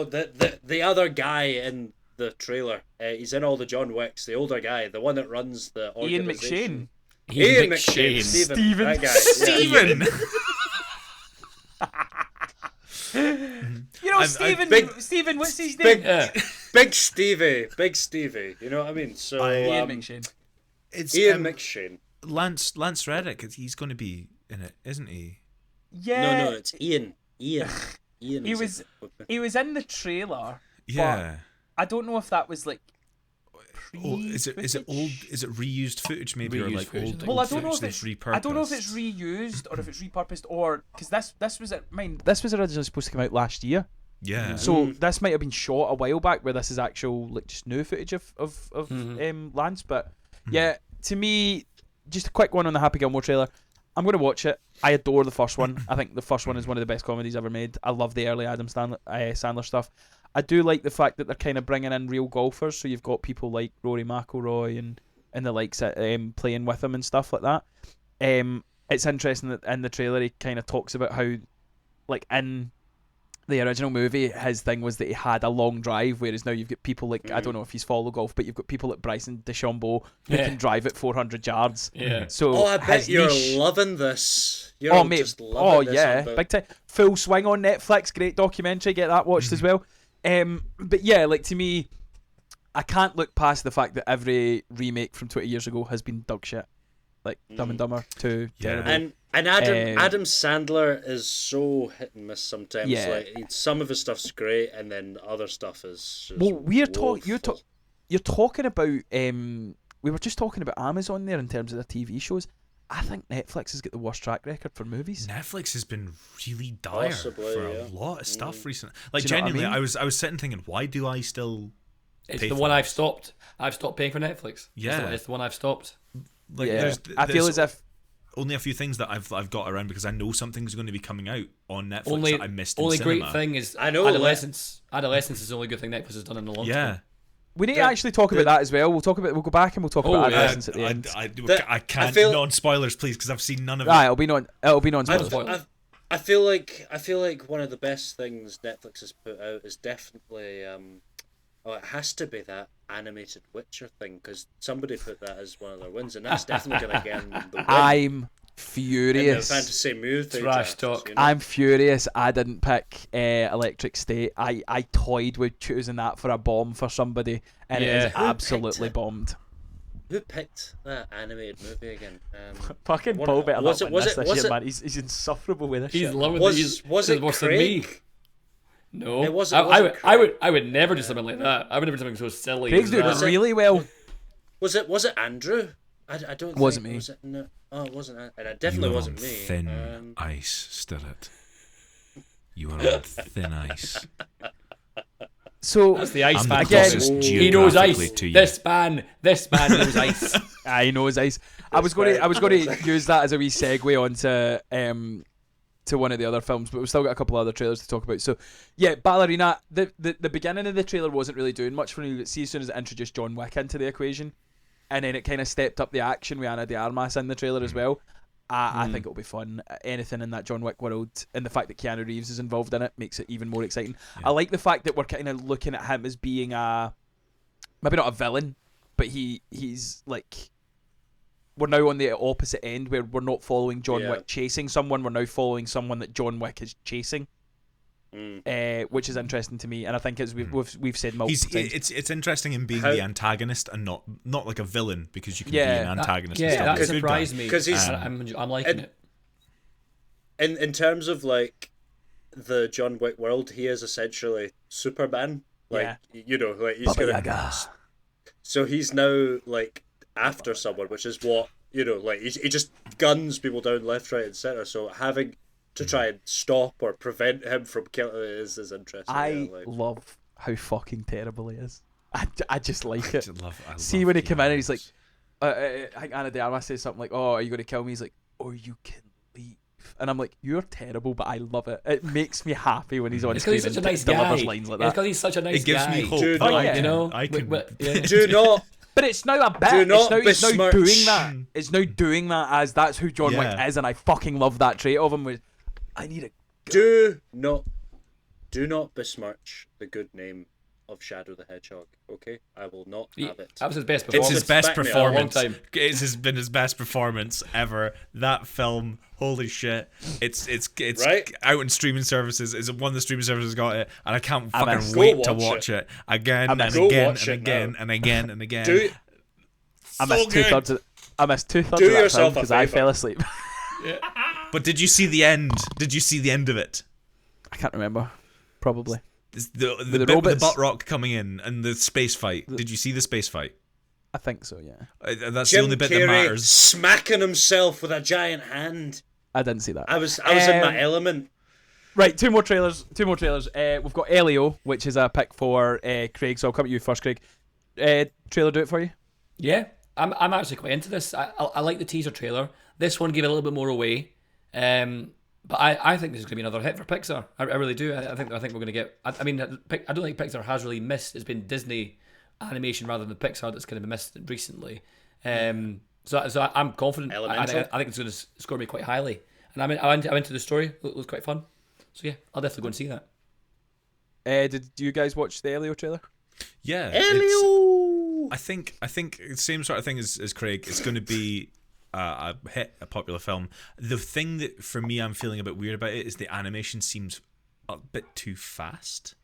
The other guy in the trailer. He's in all the John Wicks. The older guy, the one that runs the organization. Ian McShane. Ian McShane. Steven. That guy. Steven. You know, Steven. What's his name? Big Stevie. You know what I mean? So Ian McShane. It's Ian McShane. Lance Reddick. He's going to be in it, isn't he? Yeah. No, it's Ian. Ian. He was in the trailer. Yeah. I don't know if that was like. Is it old? Is it reused footage maybe, or like old? Well, I don't know if it's repurposed. I don't know if it's reused or if it's repurposed, or because this was originally supposed to come out last year. Yeah. So this might have been shot a while back, where this is actual like just new footage of Lance. But yeah, to me, just a quick one on the Happy Gilmore trailer. I'm going to watch it. I adore the first one. I think the first one is one of the best comedies ever made. I love the early Adam Sandler stuff. I do like the fact that they're kind of bringing in real golfers. So you've got people like Rory McIlroy and the likes playing with him and stuff like that. It's interesting that in the trailer he kind of talks about how, like in the original movie, his thing was that he had a long drive, whereas now you've got people like, I don't know if he's follow golf, but you've got people like Bryson DeChambeau who can drive at 400 yards. Yeah. So I bet you're loving this. Mate. Just loving this big time. Full Swing on Netflix, great documentary. Get that watched as well. But yeah, like to me, I can't look past the fact that every remake from 20 years ago has been dog shit. Like Dumb and Dumber 2, terrible. And Adam Sandler is so hit and miss sometimes. Yeah. Like some of his stuff's great, and then other stuff is just you're talking about we were just talking about Amazon there in terms of their TV shows. I think Netflix has got the worst track record for movies. Netflix has been really dire for a lot of stuff recently. Like genuinely, I mean? I was sitting thinking, why do I still? It's the one I've stopped. I've stopped paying for Netflix. Yeah, it's the one I've stopped. Like, I feel as if only a few things that I've got around because I know something's going to be coming out on Netflix that I missed. Only in cinema. great thing is I know Adolescence. Adolescence is the only good thing Netflix has done in a long time. we need to actually talk about that as well. We'll go back and we'll talk about Adolescence at the end. I can't non-spoilers, please, because I've seen none of it. It'll be non-spoilers. I feel like one of the best things Netflix has put out is definitely it has to be that animated Witcher thing, because somebody put that as one of their wins, and that's definitely going to get them the win. I'm furious. In the fantasy movie Trash talk. You know? I'm furious I didn't pick Electric State. I toyed with choosing that for a bomb for somebody, and it is absolutely bombed. Who picked that animated movie again? Fucking Paul better not win this year, man. He's insufferable with this He's shit. loving was it worse Craig? than me. No, It wasn't Craig. I would never do something like that. I would never do something so silly. Craig's doing it really well. Was it Andrew? I don't think wasn't me. Was it, no, it wasn't. And it definitely wasn't me. Thin ice, Stirret. You are on thin ice. So That's the ice I'm man. the Again, closest He knows geographically ice. to you. This man knows ice. I know his ice. I was going to use that as a wee segue onto to one of the other films, but we've still got a couple other trailers to talk about. So, yeah, Ballerina. The beginning of the trailer wasn't really doing much for me. But see, as soon as it introduced John Wick into the equation, and then it kind of stepped up the action with Ana de Armas in the trailer as well. I think it'll be fun. Anything in that John Wick world, and the fact that Keanu Reeves is involved in it makes it even more exciting. I like the fact that we're kind of looking at him as being maybe not a villain, but he's like, we're now on the opposite end where we're not following John Wick chasing someone. We're now following someone that John Wick is chasing, which is interesting to me. And I think as we've said multiple times, it's interesting in being the antagonist and not like a villain, because you can be an antagonist. That surprised me because he's I'm liking it. In terms of like the John Wick world, he is essentially Superman. Like you know, like he's gonna. So he's now like after someone, which is what, you know, like he just guns people down left, right, and center. So having to try and stop or prevent him from killing is interesting. I love how fucking terrible he is. I just like it. I See, when he came in and he's like, I think Ana de Armas says something like, "Oh, are you going to kill me?" He's like, "Or you can leave." And I'm like, "You're terrible, but I love it. It makes me happy when he's on screen and delivers lines like that." It's because he's such a nice guy. It gives me hope. You know, I can. Do not. But it's now a bit. It's now doing that. It's now doing that as that's who John Wick is, and I fucking love that trait of him. With, I need a. Do not besmirch the good name of Shadow the Hedgehog. Okay, I will not have it. That was his best performance. It's his best performance. Time. It's been his best performance ever. That film, holy shit! It's right? out in streaming services. Is one of the streaming services got it, and I can't fucking wait to watch it again and again and again and again and again. I missed two-thirds of that film because I fell asleep. But did you see the end? Did you see the end of it? I can't remember. Probably. The bit with the butt rock coming in and the space fight. Did you see the space fight? I think so, yeah. That's Jim the only bit Carrey that matters. Smacking himself with a giant hand. I didn't see that. I was in my element. Right, two more trailers. We've got Elio, which is a pick for Craig, so I'll come to you first, Craig. Trailer do it for you? Yeah, I'm actually quite into this. I like the teaser trailer. This one gave a little bit more away. But I think this is going to be another hit for Pixar. I really do. I think we're going to get. I mean, I don't think Pixar has really missed. It's been Disney animation rather than Pixar that's kind of been missed recently. So I'm confident. I think it's going to score me quite highly. And I'm into the story. It was quite fun. So yeah, I'll definitely go and see that. Did you guys watch the Elio trailer? Yeah, Elio. I think same sort of thing as Craig. It's going to be a hit, a popular film. The thing that for me I'm feeling a bit weird about it is the animation seems a bit too fast.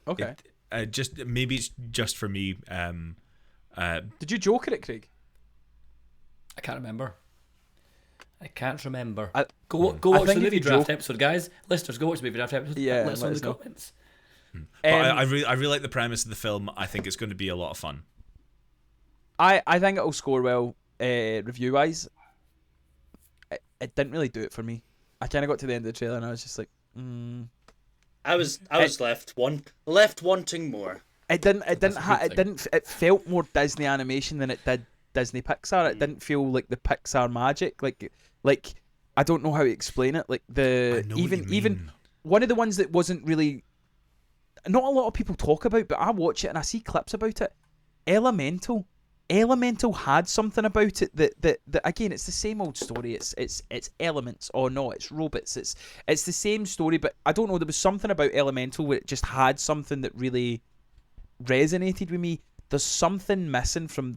Okay. Maybe it's just for me. Did you joke at it, Craig? I can't remember. Go watch the movie draft episode, guys. Listeners, go watch the movie draft episode. Yeah, let us know in the comments. But I really like the premise of the film. I think it's going to be a lot of fun. I think it'll score well review wise. It didn't really do it for me. I kind of got to the end of the trailer and I was just like, I was left wanting more. It felt more Disney animation than it did Disney Pixar. It didn't feel like the Pixar magic. Like I don't know how to explain it. Like even one of the ones that wasn't really, not a lot of people talk about, but I watch it and I see clips about it. Elemental had something about it that again, it's the same old story. It's elements. Oh no, it's robots. It's the same story, but I don't know. There was something about Elemental where it just had something that really resonated with me. There's something missing from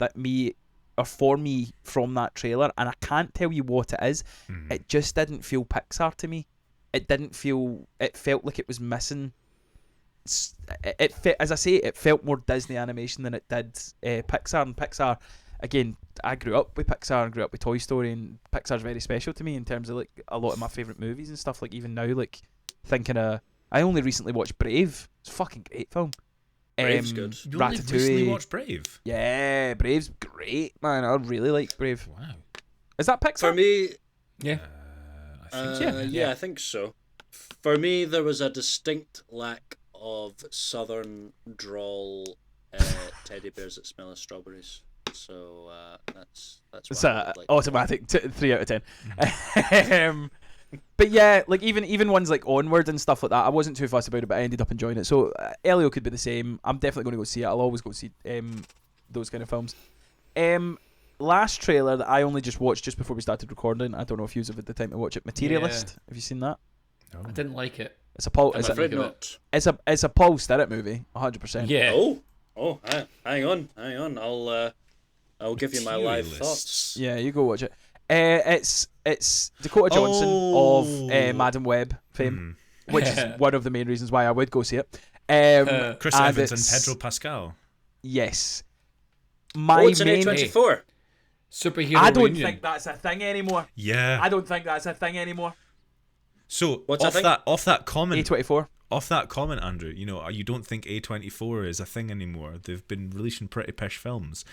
for me from that trailer, and I can't tell you what it is. It just didn't feel Pixar to me. It felt like it was missing. As I say, it felt more Disney animation than it did Pixar. And Pixar, again, I grew up with Pixar and grew up with Toy Story, and Pixar's very special to me in terms of like a lot of my favourite movies and stuff. Like even now, like thinking I only recently watched Brave. It's a fucking great film. Brave's good. You only recently watched Brave? Yeah, Brave's great, man. I really like Brave. Wow. Is that Pixar? For me, yeah. I think so. I think so. For me, there was a distinct lack of southern drawl teddy bears that smell of strawberries. So that's It's what I a would like. automatic 3 out of 10. But yeah, like even ones like Onward and stuff like that, I wasn't too fussed about it, but I ended up enjoying it. So Elio could be the same. I'm definitely going to go see it. I'll always go see those kind of films. Last trailer that I only just watched just before we started recording. I don't know if you have had the time to watch it. Materialist. Yeah. Have you seen that? I didn't like it. It's a Paul. I'm It's afraid a, not. it's a Paul Stirrett movie. 100%. Yeah. Oh, hang on. I'll give you my live Materialists. thoughts. Yeah, you go watch it. It's Dakota Johnson of Madam Web fame, which is one of the main reasons why I would go see it. Chris and Evans and it's- Pedro Pascal. Yes. It's an A24. Superhero I don't reunion. think that's a thing anymore. Yeah. I don't think that's a thing anymore. So What's that thing? off that comment, A24. Andrew, you don't think A24 is a thing anymore. They've been releasing pretty pish films.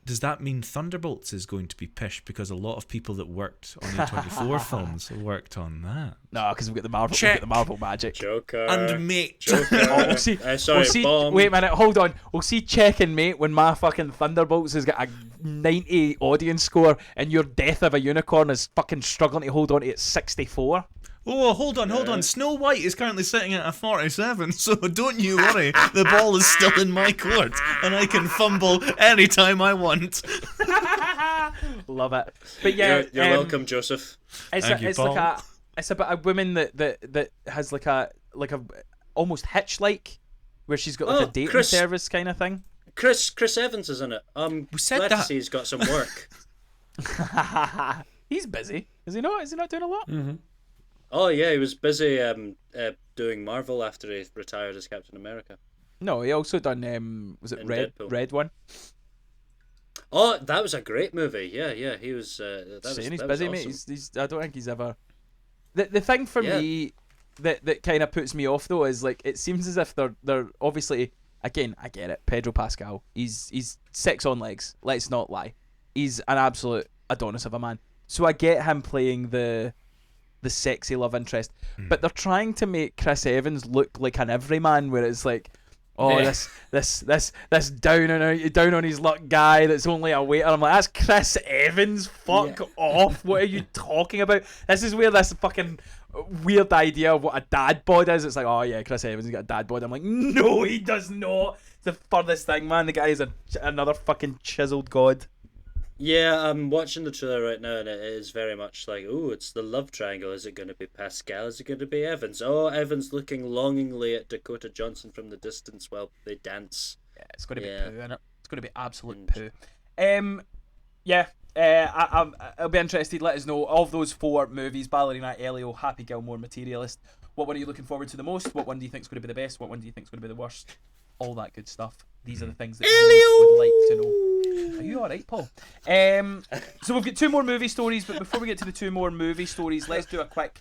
Does that mean Thunderbolts is going to be pish because a lot of people that worked on A24 films worked on that? No, because we've got the Marvel. Check. We've got the Marvel magic. Joker. And mate, Oh, we'll see. Sorry, we'll see. bomb. Wait a minute. Hold on. We'll see. Checking, mate. When my fucking Thunderbolts has got a 90 audience score, and your Death of a Unicorn is fucking struggling to hold on to its 64. oh, hold on. Snow White is currently sitting at a 47, so don't you worry. The ball is still in my court, and I can fumble anytime I want. Love it. But yeah, You're welcome, Joseph. Thank you, Paul. It's about a woman that has like a almost Hitch like, where she's got like a dating Chris. service kind of thing. Chris Evans is in it. We said Glad to that. see he's got some work. He's busy. Is he not? Is he not doing a lot? Oh yeah, he was busy doing Marvel after he retired as Captain America. No, he also done was it In Red Deadpool. Red one? Oh, that was a great movie. Yeah, he was. Saying he's that was busy, mate. awesome. He's I don't think he's ever. The thing for Yeah. me that kind of puts me off though is like it seems as if they're obviously, again, I get it. Pedro Pascal, he's sex on legs. Let's not lie. He's an absolute Adonis of a man. So I get him playing the sexy love interest, but they're trying to make Chris Evans look like an everyman, where it's like, oh, Yeah. this down on his luck guy that's only a waiter. I'm like, that's Chris Evans. Fuck off. What are you talking about? This is where this fucking weird idea of what a dad bod is. It's like, oh yeah, Chris Evans has got a dad bod. I'm like, no, he does not. It's the furthest thing, man. The guy is another fucking chiseled god. Yeah, I'm watching the trailer right now, and it is very much like, ooh, it's the love triangle. Is it going to be Pascal? Is it going to be Evans? Oh, Evans looking longingly at Dakota Johnson from the distance while they dance. Yeah, it's going to Yeah. be poo, innit? It's going to be absolute Mm. poo. Yeah. I'll be interested. Let us know of those 4 movies: Ballerina, Elio, Happy Gilmore, Materialist. What one are you looking forward to the most? What one do you think is going to be the best? What one do you think is going to be the worst? All that good stuff. These are the things that we would like to know. Are you all right, Paul? So we've got 2 more movie stories, but before we get to the 2 more movie stories, let's do a quick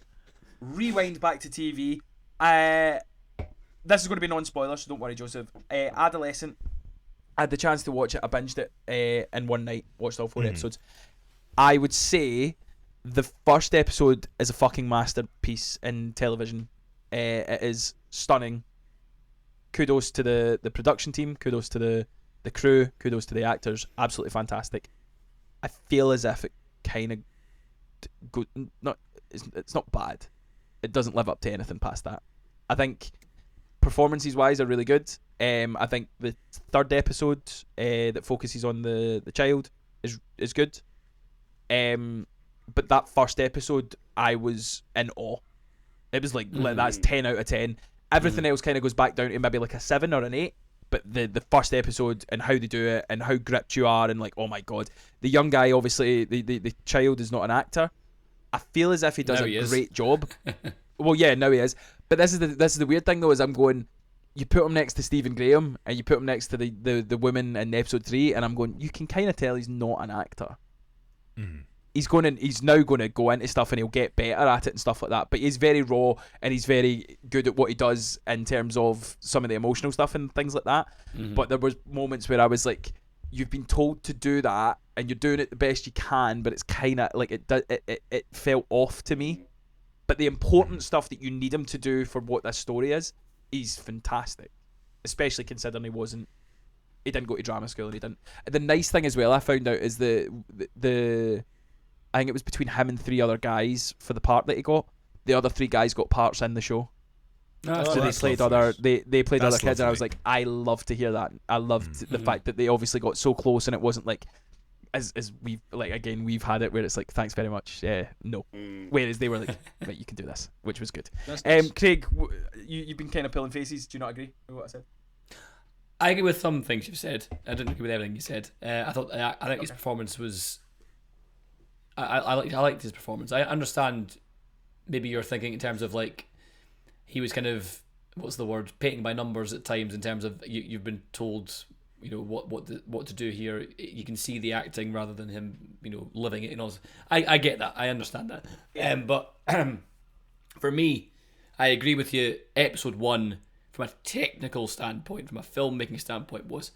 rewind back to TV. This is going to be non-spoiler, so don't worry, Joseph. Adolescent. I had the chance to watch it. I binged it in one night. Watched all 4 episodes. I would say the first episode is a fucking masterpiece in television. It is stunning. Kudos to the production team. Kudos to the crew. Kudos to the actors. Absolutely fantastic. I feel as if it kind of it's not bad. It doesn't live up to anything past that. I think performances wise are really good. I think the 3rd episode that focuses on the child is good. But that first episode, I was in awe. It was like that's 10 out of 10. Everything else kind of goes back down to maybe like a 7 or an 8. But the first episode and how they do it and how gripped you are and like, oh my god, the young guy, obviously the child is not an actor. I feel as if he does a great job. Well, yeah, now he is. But this is the weird thing though, is I'm going, you put him next to Stephen Graham and you put him next to the woman in episode 3, and I'm going, you can kind of tell he's not an actor. He's now going to go into stuff and he'll get better at it and stuff like that. But he's very raw and he's very good at what he does in terms of some of the emotional stuff and things like that. But there was moments where I was like, you've been told to do that and you're doing it the best you can, but it's kind of like it felt off to me. But the important stuff that you need him to do for what this story is, he's fantastic, especially considering he didn't go to drama school and he didn't. The nice thing as well I found out is the I think it was between him and 3 other guys for the part that he got. The other 3 guys got parts in the show. So they played they played other kids, and I was like, I love to hear that. I loved the fact that they obviously got so close, and it wasn't like as we've like again we've had it where it's like thanks very much, no. Whereas they were like, right, you can do this, which was good. Nice. Craig, you've been kind of pulling faces. Do you not agree with what I said? I agree with some things you've said. I didn't agree with everything you said. I think his performance was. I liked his performance. I understand. Maybe you're thinking in terms of like, he was kind of, what's the word, painting by numbers at times in terms of you've been told, what to do here. You can see the acting rather than him, living it. I get that. I understand that. But for me, I agree with you. Episode 1, from a technical standpoint, from a filmmaking standpoint, was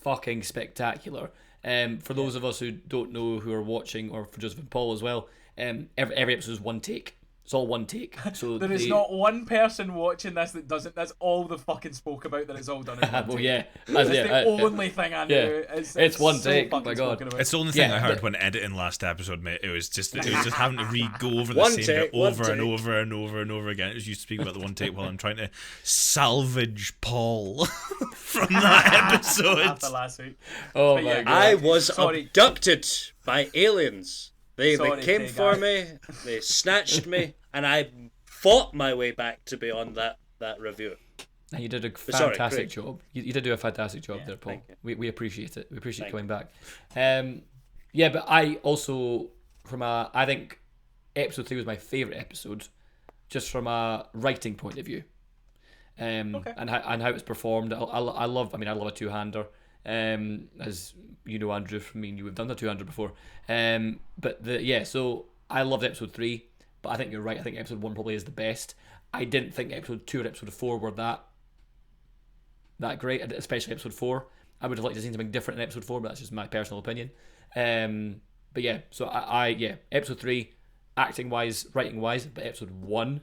fucking spectacular. For those of us who don't know, who are watching, or for Joseph and Paul as well, every episode is one take. It's all one take. So there is not one person watching this that doesn't. That's all the fucking spoke about. That it's all done in one well, take. yeah, that's the only thing I know. It's one so take. Oh fucking my god, spoken about. It's the only thing I heard when editing last episode, mate. It was just having to go over the One same take, bit over one and take. over and over and over again. It was you speaking about the one take while I'm trying to salvage Paul from that episode. After last week. oh But my yeah, god. I was Sorry. abducted by aliens. They Sorry, came Craig, for me, they snatched me, and I fought my way back to be on that review. You did a Sorry, fantastic Craig. job. You did do a fantastic job there, Paul. thank you. We appreciate it. We appreciate Thank coming back. But I also, I think episode 3 was my favourite episode, just from a writing point of view. And how it's performed. I love a two-hander. As you know, Andrew, from me and you, we've done the two-hander before. So I loved episode 3, but I think you're right. I think episode 1 probably is the best. I didn't think episode 2 or episode 4 were that great, especially episode 4. I would have liked to see something different in episode 4, but that's just my personal opinion. So episode 3, acting wise, writing wise, but episode 1,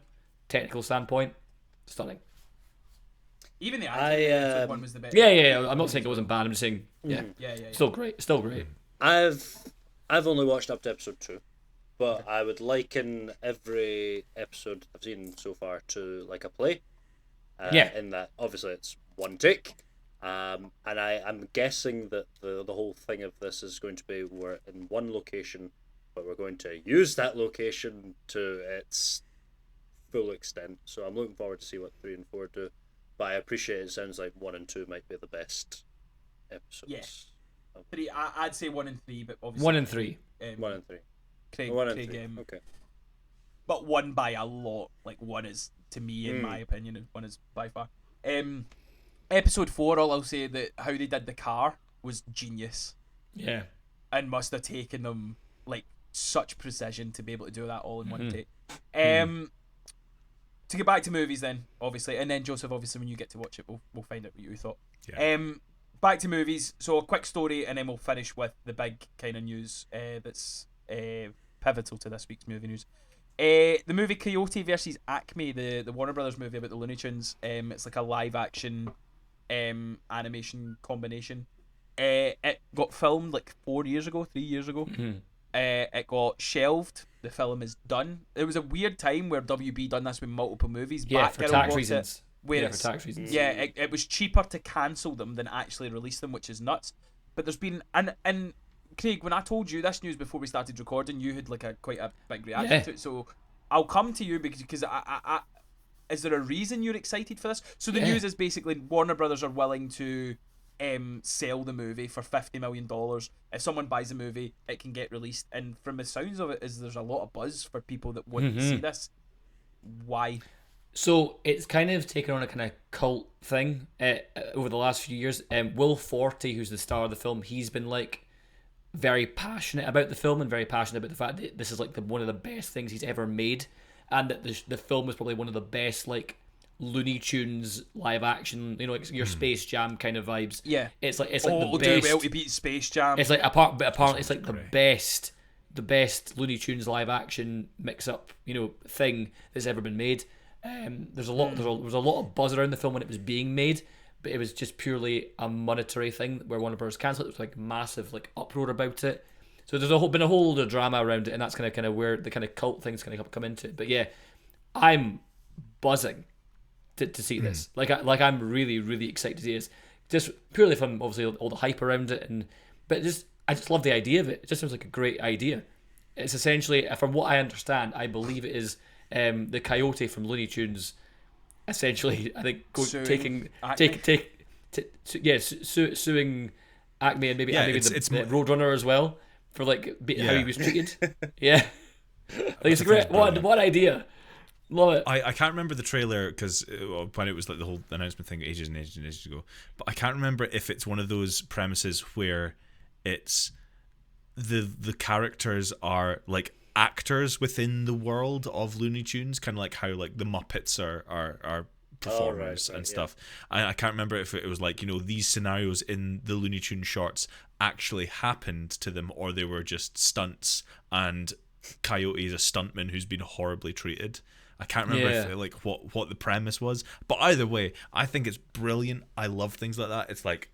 technical standpoint, stunning. Even the acting one was the best. Yeah. I'm not saying it wasn't bad. I'm just saying, yeah. still great. I've only watched up to episode 2, but I would liken every episode I've seen so far to like a play. In that obviously it's one take, and I'm guessing that the whole thing of this is going to be we're in one location, but we're going to use that location to its full extent. So I'm looking forward to see what 3 and 4 do. But I appreciate it sounds like 1 and 2 might be the best episodes. Yes. 3, I'd say 1 and 3, but obviously 1 and 3. 1 and 3. Craig, 1 and Craig, 3. Okay. but 1 by a lot. Like 1 is, to me, in my opinion, and 1 is by far. Episode 4, all I'll say that how they did the car was genius, Yeah. and must have taken them like such precision to be able to do that all in one take. To get back to movies then, obviously, and then Joseph, obviously, when you get to watch it, we'll find out what you thought. Yeah. Back to movies. So a quick story, and then we'll finish with the big kind of news that's pivotal to this week's movie news. The movie Coyote versus ACME, the Warner Brothers movie about the Looney Tunes. It's like a live action animation combination. It got filmed like 3 years ago. It got shelved. The film is done. It was a weird time where WB done this with multiple movies. Yeah, Batgirl for tax bought reasons. It, For tax reasons. Yeah, it was cheaper to cancel them than actually release them, which is nuts. But there's been and Craig, when I told you this news before we started recording, you had like quite a big reaction to it. So I'll come to you because I is there a reason you're excited for this? So the news is basically Warner Brothers are willing to sell the movie for $50 million. If someone buys the movie, it can get released. And from the sounds of it, there's a lot of buzz for people that want to see this. Why? So it's kind of taken on a kind of cult thing over the last few years. Will Forte, who's the star of the film, he's been like very passionate about the film and very passionate about the fact that this is like one of the best things he's ever made, and that the film was probably one of the best like Looney Tunes live action, like your Space Jam kind of vibes. Yeah, it's like the it'll best. do well to beat Space Jam. It's like apparently it's like the best Looney Tunes live action mix up thing that's ever been made. There's a lot. There was a lot of buzz around the film when it was being made, but it was just purely a monetary thing where Warner Bros. Cancelled it. There was like massive like uproar about it. So there's been a whole lot of drama around it, and that's kind of where the kind of cult things kind of come into it. But yeah, I'm buzzing to see this. Like I'm really really excited to see this. Just purely from obviously all the hype around it, but I just love the idea of it. It just sounds like a great idea. It's essentially, from what I understand, I believe it is the Coyote from Looney Tunes. Essentially, I think suing ACME and maybe the Roadrunner as well for like how he was treated. Yeah, like it's a great what idea. Love it. I can't remember the trailer because when it was like the whole announcement thing ages and ages and ages ago, but I can't remember if it's one of those premises where it's the characters are like actors within the world of Looney Tunes, kind of like how like the Muppets are performers and stuff. I can't remember if it was like, you know, these scenarios in the Looney Tunes shorts actually happened to them or they were just stunts and Coyote is a stuntman who's been horribly treated. I can't remember if, like what the premise was, but either way, I think it's brilliant. I love things like that. It's like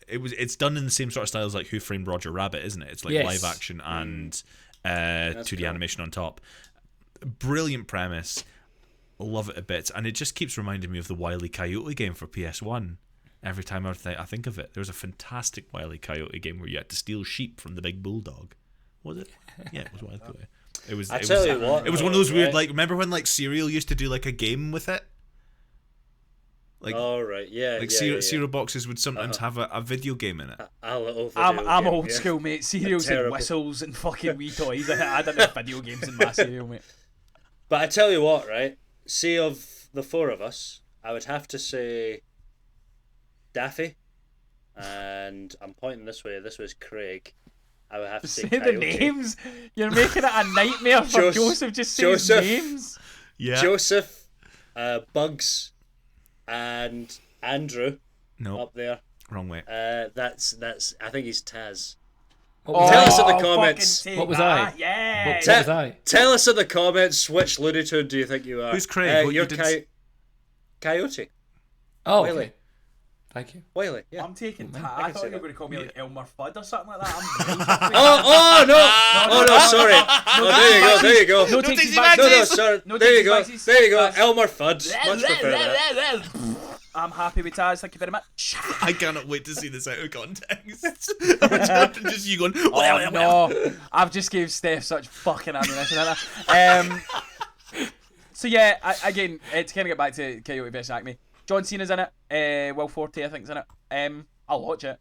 it's done in the same sort of style as like Who Framed Roger Rabbit, isn't it? It's like live action and 2D animation on top. Brilliant premise. Love it a bit, and it just keeps reminding me of the Wile E. Coyote game for PS1. Every time I think of it, there was a fantastic Wile E. Coyote game where you had to steal sheep from the big bulldog. Was it? Yeah, it was Wile E. Coyote. It was one of those weird, like, remember when like Cereal used to do like a game with it? Like, cereal boxes would sometimes have a video game in it. I'm old school, mate. Cereals and whistles and fucking wee toys. I don't have video games in my cereal, mate. But I tell you what, right? See, of the four of us, I would have to say Daffy, and I'm pointing this way. This was Craig. I would have to say the names. You're making it a nightmare for Joseph. Just saying names. Yeah. Joseph, Bugs, and Andrew. No. Up there. Wrong way. That's. I think he's Taz. Tell us in the comments. What was I? Yeah. What was I? Tell us in the comments which Looney Tune do you think you are? Who's Craig? You're Coyote. Oh, Wiley. Okay. Thank you. Wiley, yeah. I'm taking I thought you were going to call me like Elmer Fudd or something like that. No, sorry. There you go. No, sorry. There you go. Elmer Fudd. Much prefer that. I'm happy with Taz. Thank you very much. I cannot wait to see this out of context. Just you going, no. I've just gave Steph such fucking ammunition. So yeah, again, to kind of get back to Coyote vs ACME, John Cena's in it. Will Forte, I think, is in it. I'll watch it.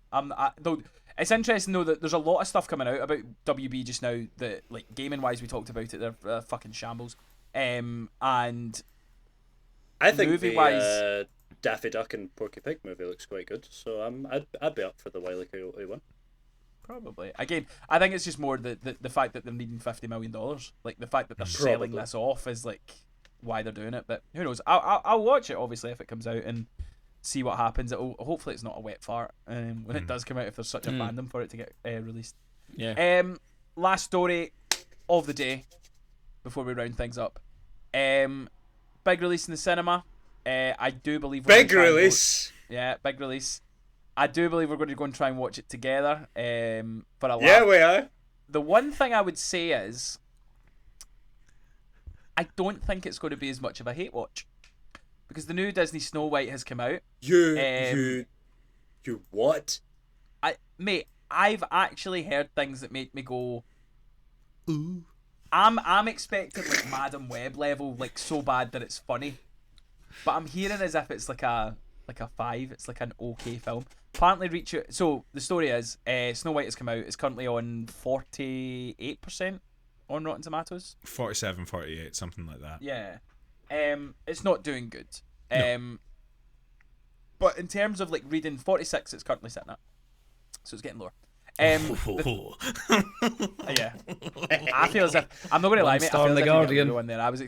Though it's interesting though that there's a lot of stuff coming out about WB just now that, like, gaming wise, we talked about it. They're fucking shambles. And I think movie wise, Daffy Duck and Porky Pig movie looks quite good. So I'd be up for the Wile E. Coyote one. Probably. Again, I think it's just more the fact that they're needing $50 million. Like the fact that they're selling this off is like why they're doing it. But who knows? I'll watch it obviously if it comes out and see what happens. Hopefully it's not a wet fart when it does come out, if there's such a fandom for it to get released. Yeah. Last story of the day before we round things up. Big release in the cinema. I do believe big release. Big release. I do believe we're going to go and try and watch it together. For a laugh. Yeah, we are. The one thing I would say is, I don't think it's going to be as much of a hate watch, because the new Disney Snow White has come out. You what? Mate, I've actually heard things that make me go, ooh. I'm expecting like Madam Web level, like so bad that it's funny, but I'm hearing as if it's like a 5. It's like an okay film. Apparently, reach it. So the story is, Snow White has come out. It's currently on 48% on Rotten Tomatoes. 47, 48, something like that. Yeah. It's not doing good. No. But in terms of like reading, 46 it's currently sitting at. So it's getting lower. Yeah. I feel as if, I'm not going to lie, mate, I feel as if you're going there. I was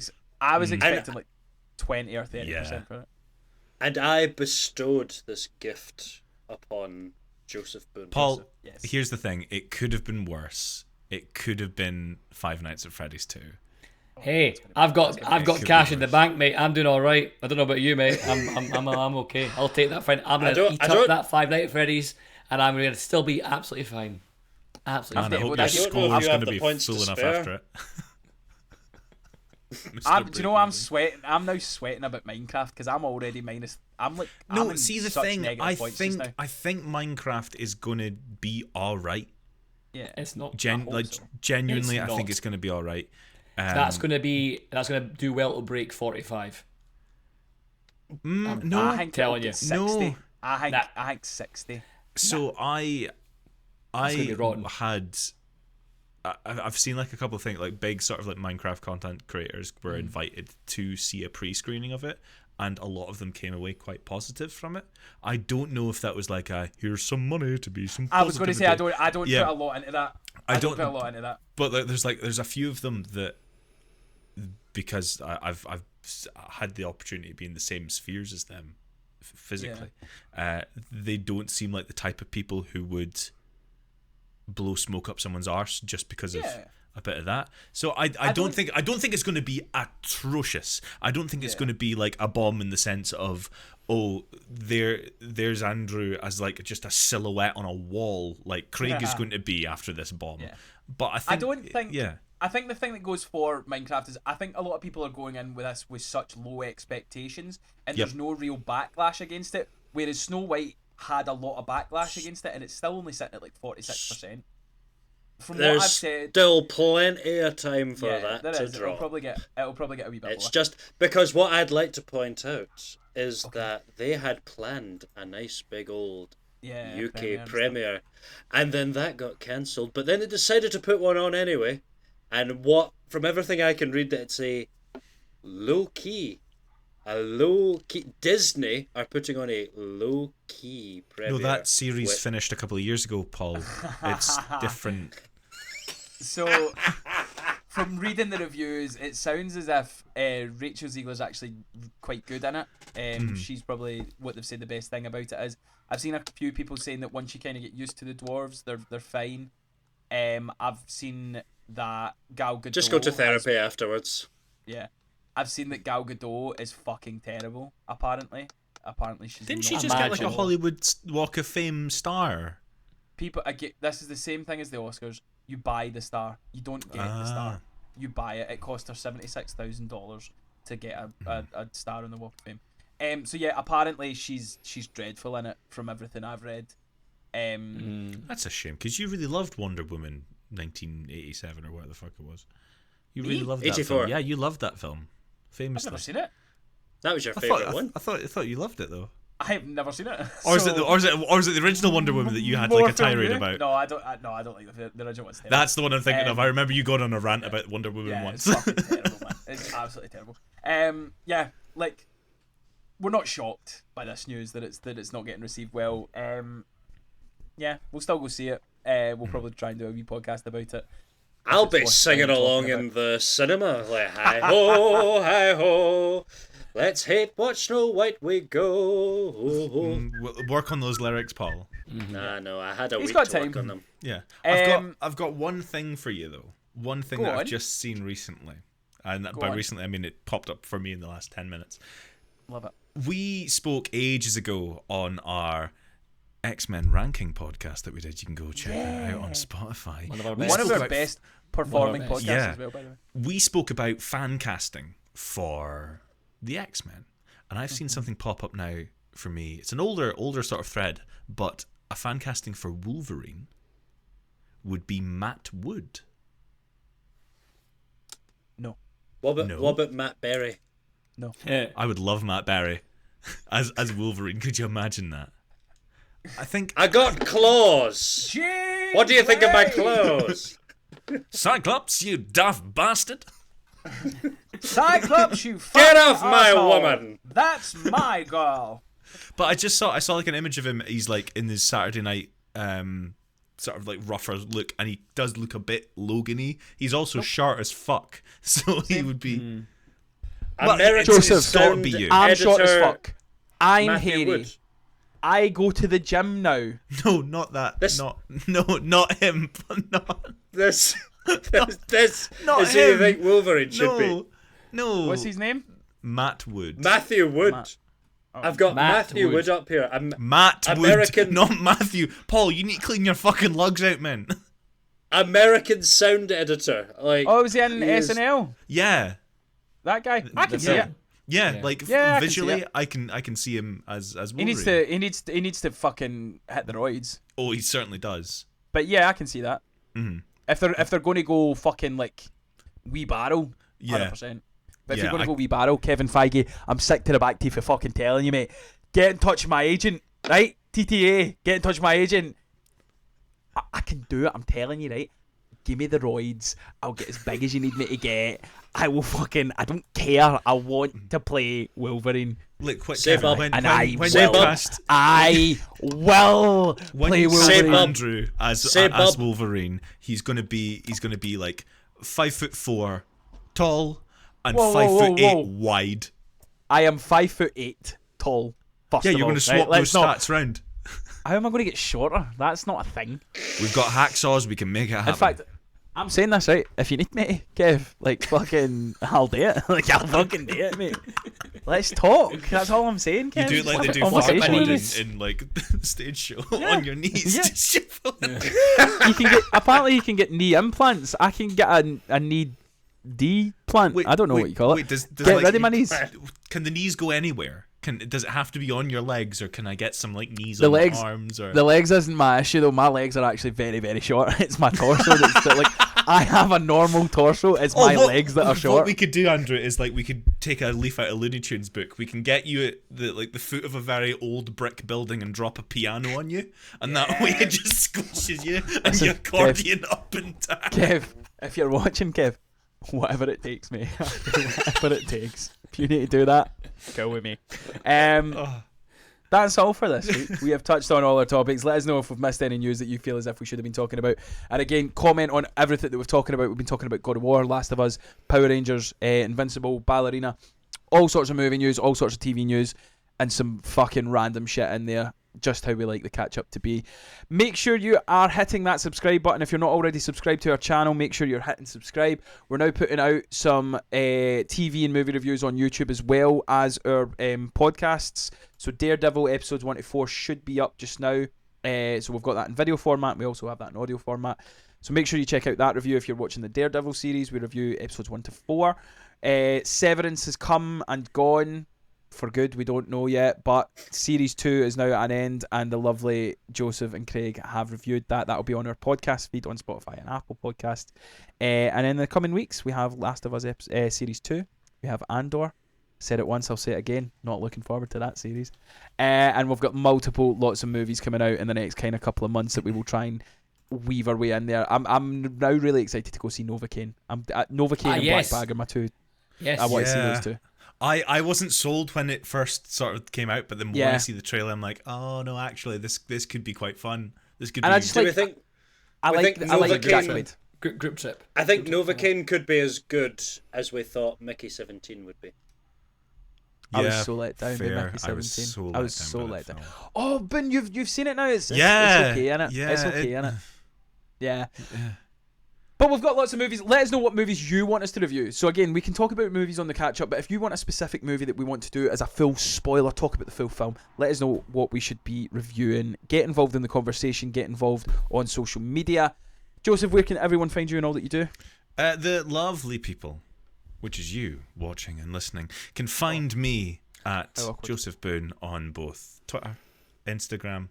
expecting like 20 or 30% for it. And I bestowed this gift upon Joseph Boone. Paul, here's the thing. It could have been worse. It could have been Five Nights at Freddy's 2. Hey, I've got cash in the bank, mate. I'm doing all right. I don't know about you, mate. I'm okay. I'll take that fine. I'm gonna eat up that Five Nights at Freddy's, and I'm gonna still be absolutely fine. Absolutely. And I fine. hope I your don't know if score's you going have to the be points full to enough spare. after it. Do you know what I'm sweating? I'm now sweating about Minecraft because I'm already minus. I'm No, see the such thing. negative I points just now. think Minecraft is going to be all right. Yeah, It's not. Genuinely, It's I think not. it's going to be all right. That's gonna do well to break 45. No, I think telling it's you. 60. No. I think 60. So gonna be rotten. I've seen like a couple of things, like big sort of like Minecraft content creators were invited to see a pre-screening of it, and a lot of them came away quite positive from it. I don't know if that was like a here's some money to be some. I was going to say I don't Yeah. put a lot into that. I don't don't put a lot into that. But there's a few of them that, because I've had the opportunity to be in the same spheres as them physically, they don't seem like the type of people who would blow smoke up someone's arse just because of a bit of that. So I don't think it's going to be atrocious. I don't think it's going to be like a bomb in the sense of, oh, there's Andrew as like just a silhouette on a wall like Craig is going to be after this bomb. Yeah. But I think the thing that goes for Minecraft is I think a lot of people are going in with this with such low expectations, and there's no real backlash against it, whereas Snow White had a lot of backlash against it, and it's still only sitting at like 46%. From There's what I've said, still plenty of time for that to It'll drop. probably get a wee bit It's lower. just because what I'd like to point out is that they had planned a nice big old UK premiere, and then that got cancelled. But then they decided to put one on anyway, and from everything I can read, that it's a low key Disney are putting on a low key premiere. No, that series finished a couple of years ago, Paul. It's different. So, from reading the reviews, it sounds as if Rachel Ziegler's actually quite good in it. She's probably what they've said the best thing about it is. I've seen a few people saying that once you kind of get used to the dwarves, they're fine. I've seen that Gal Gadot just go to therapy afterwards. Yeah. I've seen that Gal Gadot is fucking terrible, apparently. Apparently she's Didn't not she just get like a imaginable. Hollywood Walk of Fame star? This is the same thing as the Oscars. You buy the star. You don't get the star. You buy it. It cost her $76,000 to get a star on the Walk of Fame. So yeah, apparently she's dreadful in it from everything I've read. That's a shame, because you really loved Wonder Woman 1987 or whatever the fuck it was. You really loved that 84. film. Yeah, you loved that film. Famously. I've never seen it. That was your favourite one. I thought you loved it though. I have never seen it. Or is it the original Wonder Woman that you had like a tirade about? No, I don't like the original one's terrible. That's the one I'm thinking of. I remember you going on a rant about Wonder Woman once. It's fucking terrible, man. It's absolutely terrible. Yeah, like we're not shocked by this news that it's not getting received well. Yeah, we'll still go see it. We'll probably try and do a wee podcast about it. I'll be singing along in the cinema, like hi ho, hi ho. Let's hate, watch Snow White we go. We'll work on those lyrics, Paul. Nah, no, I had a He's week got to time. work on them. Yeah, I've got one thing for you though. One thing Go that on. I've just seen recently, and by on. recently I mean it popped up for me in the last 10 minutes. Love it. We spoke ages ago on our X-Men ranking podcast that we did. You can go check that out on Spotify. One of our One best. of our best performing One of our podcasts best. as well, by the way. We spoke about fan casting for the X-Men, and I've seen something pop up now for me. It's an older sort of thread, but a fan casting for Wolverine would be Matt Wood. No. What about Matt Berry? No. I would love Matt Berry as Wolverine. Could you imagine that? I think I got claws. Jeez, What do you think of my claws? Cyclops, you daft bastard. Cyclops, you Get fucking off my asshole. woman. That's my girl. But I saw like an image of him. He's like in his Saturday night sort of like rougher look, and he does look a bit Logan-y. He's also short as fuck, so he would be. American Joseph, sound be you. I'm short as editor fuck. I'm Matthew hairy. Wood. I go to the gym now. No, not that. This- Not him. Not This This Not is who you him. think Wolverine should be. No. What's his name? Matt Wood. Matthew Wood. I've got Matt Matthew Wood. Wood up here. Matt American- Wood, not Matthew. Paul, you need to clean your fucking lugs out, man. American sound editor. Like, Oh, was he in he is- SNL? Yeah. That guy. I can see Yeah. it. Yeah, like Yeah, I can see visually, it. I can see him as Wolverine. He needs to fucking hit the roids. Oh, he certainly does. But yeah, I can see that. Mm-hmm. If they're going to go fucking like wee barrel, Yeah. 100%. But if Yeah, you're going to go wee barrel, Kevin Feige, I'm sick to the back teeth for fucking telling you, mate. Get in touch with my agent, right? TTA, get in touch with my agent. I can do it. I'm telling you, right? Give me the roids. I'll get as big as you need me to get. I will fucking. I don't care. I want to play Wolverine. Look, quick, Say Kevin, Bob. And when I you will. cast I will when play you Say cast Wolverine. Bob. Andrew Say as Bob. Wolverine, he's gonna be like 5'4" tall and Whoa, whoa, 5'8" whoa, whoa. wide. I am 5'8" tall. First Yeah, of you're all, gonna swap right? those stats round. How am I going to get shorter? That's not a thing. We've got hacksaws. We can make it happen. In fact, I'm saying this right. If you need me, Kev, like fucking, I'll do it. Like I'll fucking do it, mate. Let's talk. That's all I'm saying, you Kev. do it like they Let's do have a Fire conversation. in like stage show on your knees. Yeah. You can get. Apparently, you can get knee implants. I can get a knee D plant. I don't know what you call it. Wait, does Get like, rid of my knees. Can the knees go anywhere? Does it have to be on your legs, or can I get some like knees The on legs- my arms? Or The legs isn't my issue though. My legs are actually very, very short. It's my torso that's like I have a normal torso. It's my legs that are short. What we could do, Andrew, is like we could take a leaf out of Looney Tunes book. We can get you at the foot of a very old brick building and drop a piano on you, and that way it just squishes you and Listen, you accordion up and down. Kev, if you're watching, Kev, whatever it takes, mate. Whatever it takes. If you need to do that, go with me. That's all for this week. We have touched on all our topics. Let us know if we've missed any news that you feel as if we should have been talking about. And again, comment on everything that we've talking about. We've been talking about God of War, Last of Us, Power Rangers, Invincible, Ballerina, all sorts of movie news, all sorts of TV news, and some fucking random shit in there. Just how we like the catch up to be. Make sure you are hitting that subscribe button. If you're not already subscribed to our channel, make sure you're hitting subscribe. We're now putting out some TV and movie reviews on YouTube as well as our podcasts. So Daredevil episodes 1 to 4 should be up just now. So we've got that in video format. We also have that in audio format. So make sure you check out that review if you're watching the Daredevil series. We review episodes 1 to 4. Severance has come and gone. For good, we don't know yet, but series 2 is now at an end, and the lovely Joseph and Craig have reviewed that. That'll be on our podcast feed on Spotify and Apple Podcast. And in the coming weeks, we have Last of Us series 2. We have Andor. Said it once, I'll say it again. Not looking forward to that series. And we've got lots of movies coming out in the next kind of couple of months that we will try and weave our way in there. I'm now really excited to go see Novocaine. Novocaine and yes. Black Bag are my two. Yes. I want to see Yeah. those two. I wasn't sold when it first sort of came out, but the more I see the trailer, I'm like, oh no, actually, this could be quite fun. This could And be. I just Do like. we think? I we like think Jack Novocaine- Wade. Group trip. I think Novocaine could be as good as we thought Mickey 17 would be. I was Yeah, so let down by fair. Mickey 17. I was so let down by that film. Oh, Boone, you've seen it now. It's Yeah, okay, innit? yeah, It's okay, it- innit? Yeah. But we've got lots of movies. Let us know what movies you want us to review. So again, we can talk about movies on the catch-up, but if you want a specific movie that we want to do as a full spoiler, talk about the full film, let us know what we should be reviewing. Get involved in the conversation. Get involved on social media. Joseph, where can everyone find you and all that you do? The lovely people, which is you watching and listening, can find me at Joseph Boone on both Twitter, Instagram,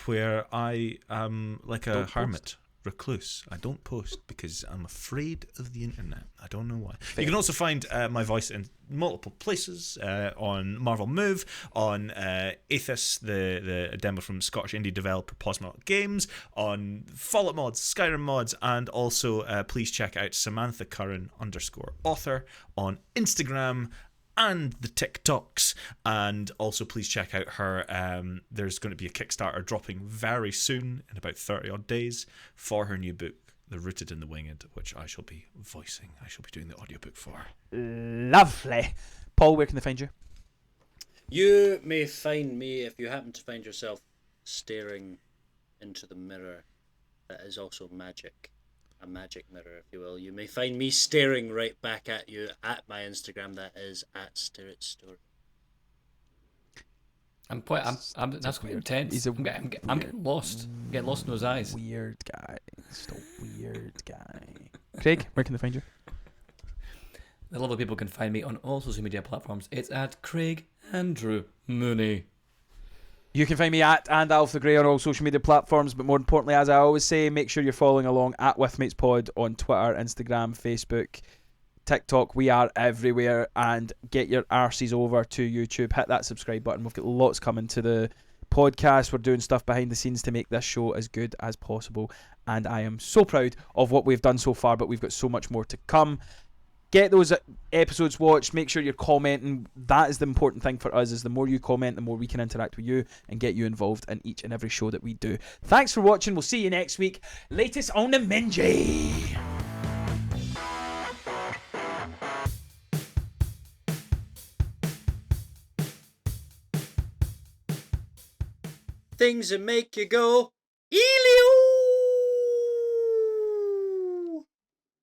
where I am like a hermit. Recluse. I don't post because I'm afraid of the internet. I don't know why. You can also find my voice in multiple places, on Marvel Move, on Aethys, the demo from Scottish indie developer Posmodel Games, on Fallout Mods, Skyrim Mods, and also please check out Samantha Curran _author on Instagram and the TikToks, and also please check out her. There's going to be a Kickstarter dropping very soon, in about 30 odd days, for her new book, The Rooted in the Winged, which I shall be voicing. I shall be doing the audiobook for. Lovely. Paul, where can they find you? You may find me if you happen to find yourself staring into the mirror that is also magic. a magic mirror, if you will. You may find me staring right back at you at my Instagram. That is at Spirit Story. I'm that's quite intense. I'm getting lost. I'm getting lost in those eyes. Weird guy. Just a weird guy. Craig, where can they find you? The lovely people can find me on all social media platforms. It's at Craig Andrew Mooney. You can find me at Alf the Grey on all social media platforms, but more importantly, as I always say, make sure you're following along at WithMatesPod on Twitter, Instagram, Facebook, TikTok. We are everywhere, and get your arses over to YouTube. Hit that subscribe button. We've got lots coming to the podcast. We're doing stuff behind the scenes to make this show as good as possible, and I am so proud of what we've done so far, but we've got so much more to come. Get those episodes watched. Make sure you're commenting. That is the important thing for us, is the more you comment, the more we can interact with you and get you involved in each and every show that we do. Thanks for watching. We'll see you next week. Latest on the Minji. Things that make you go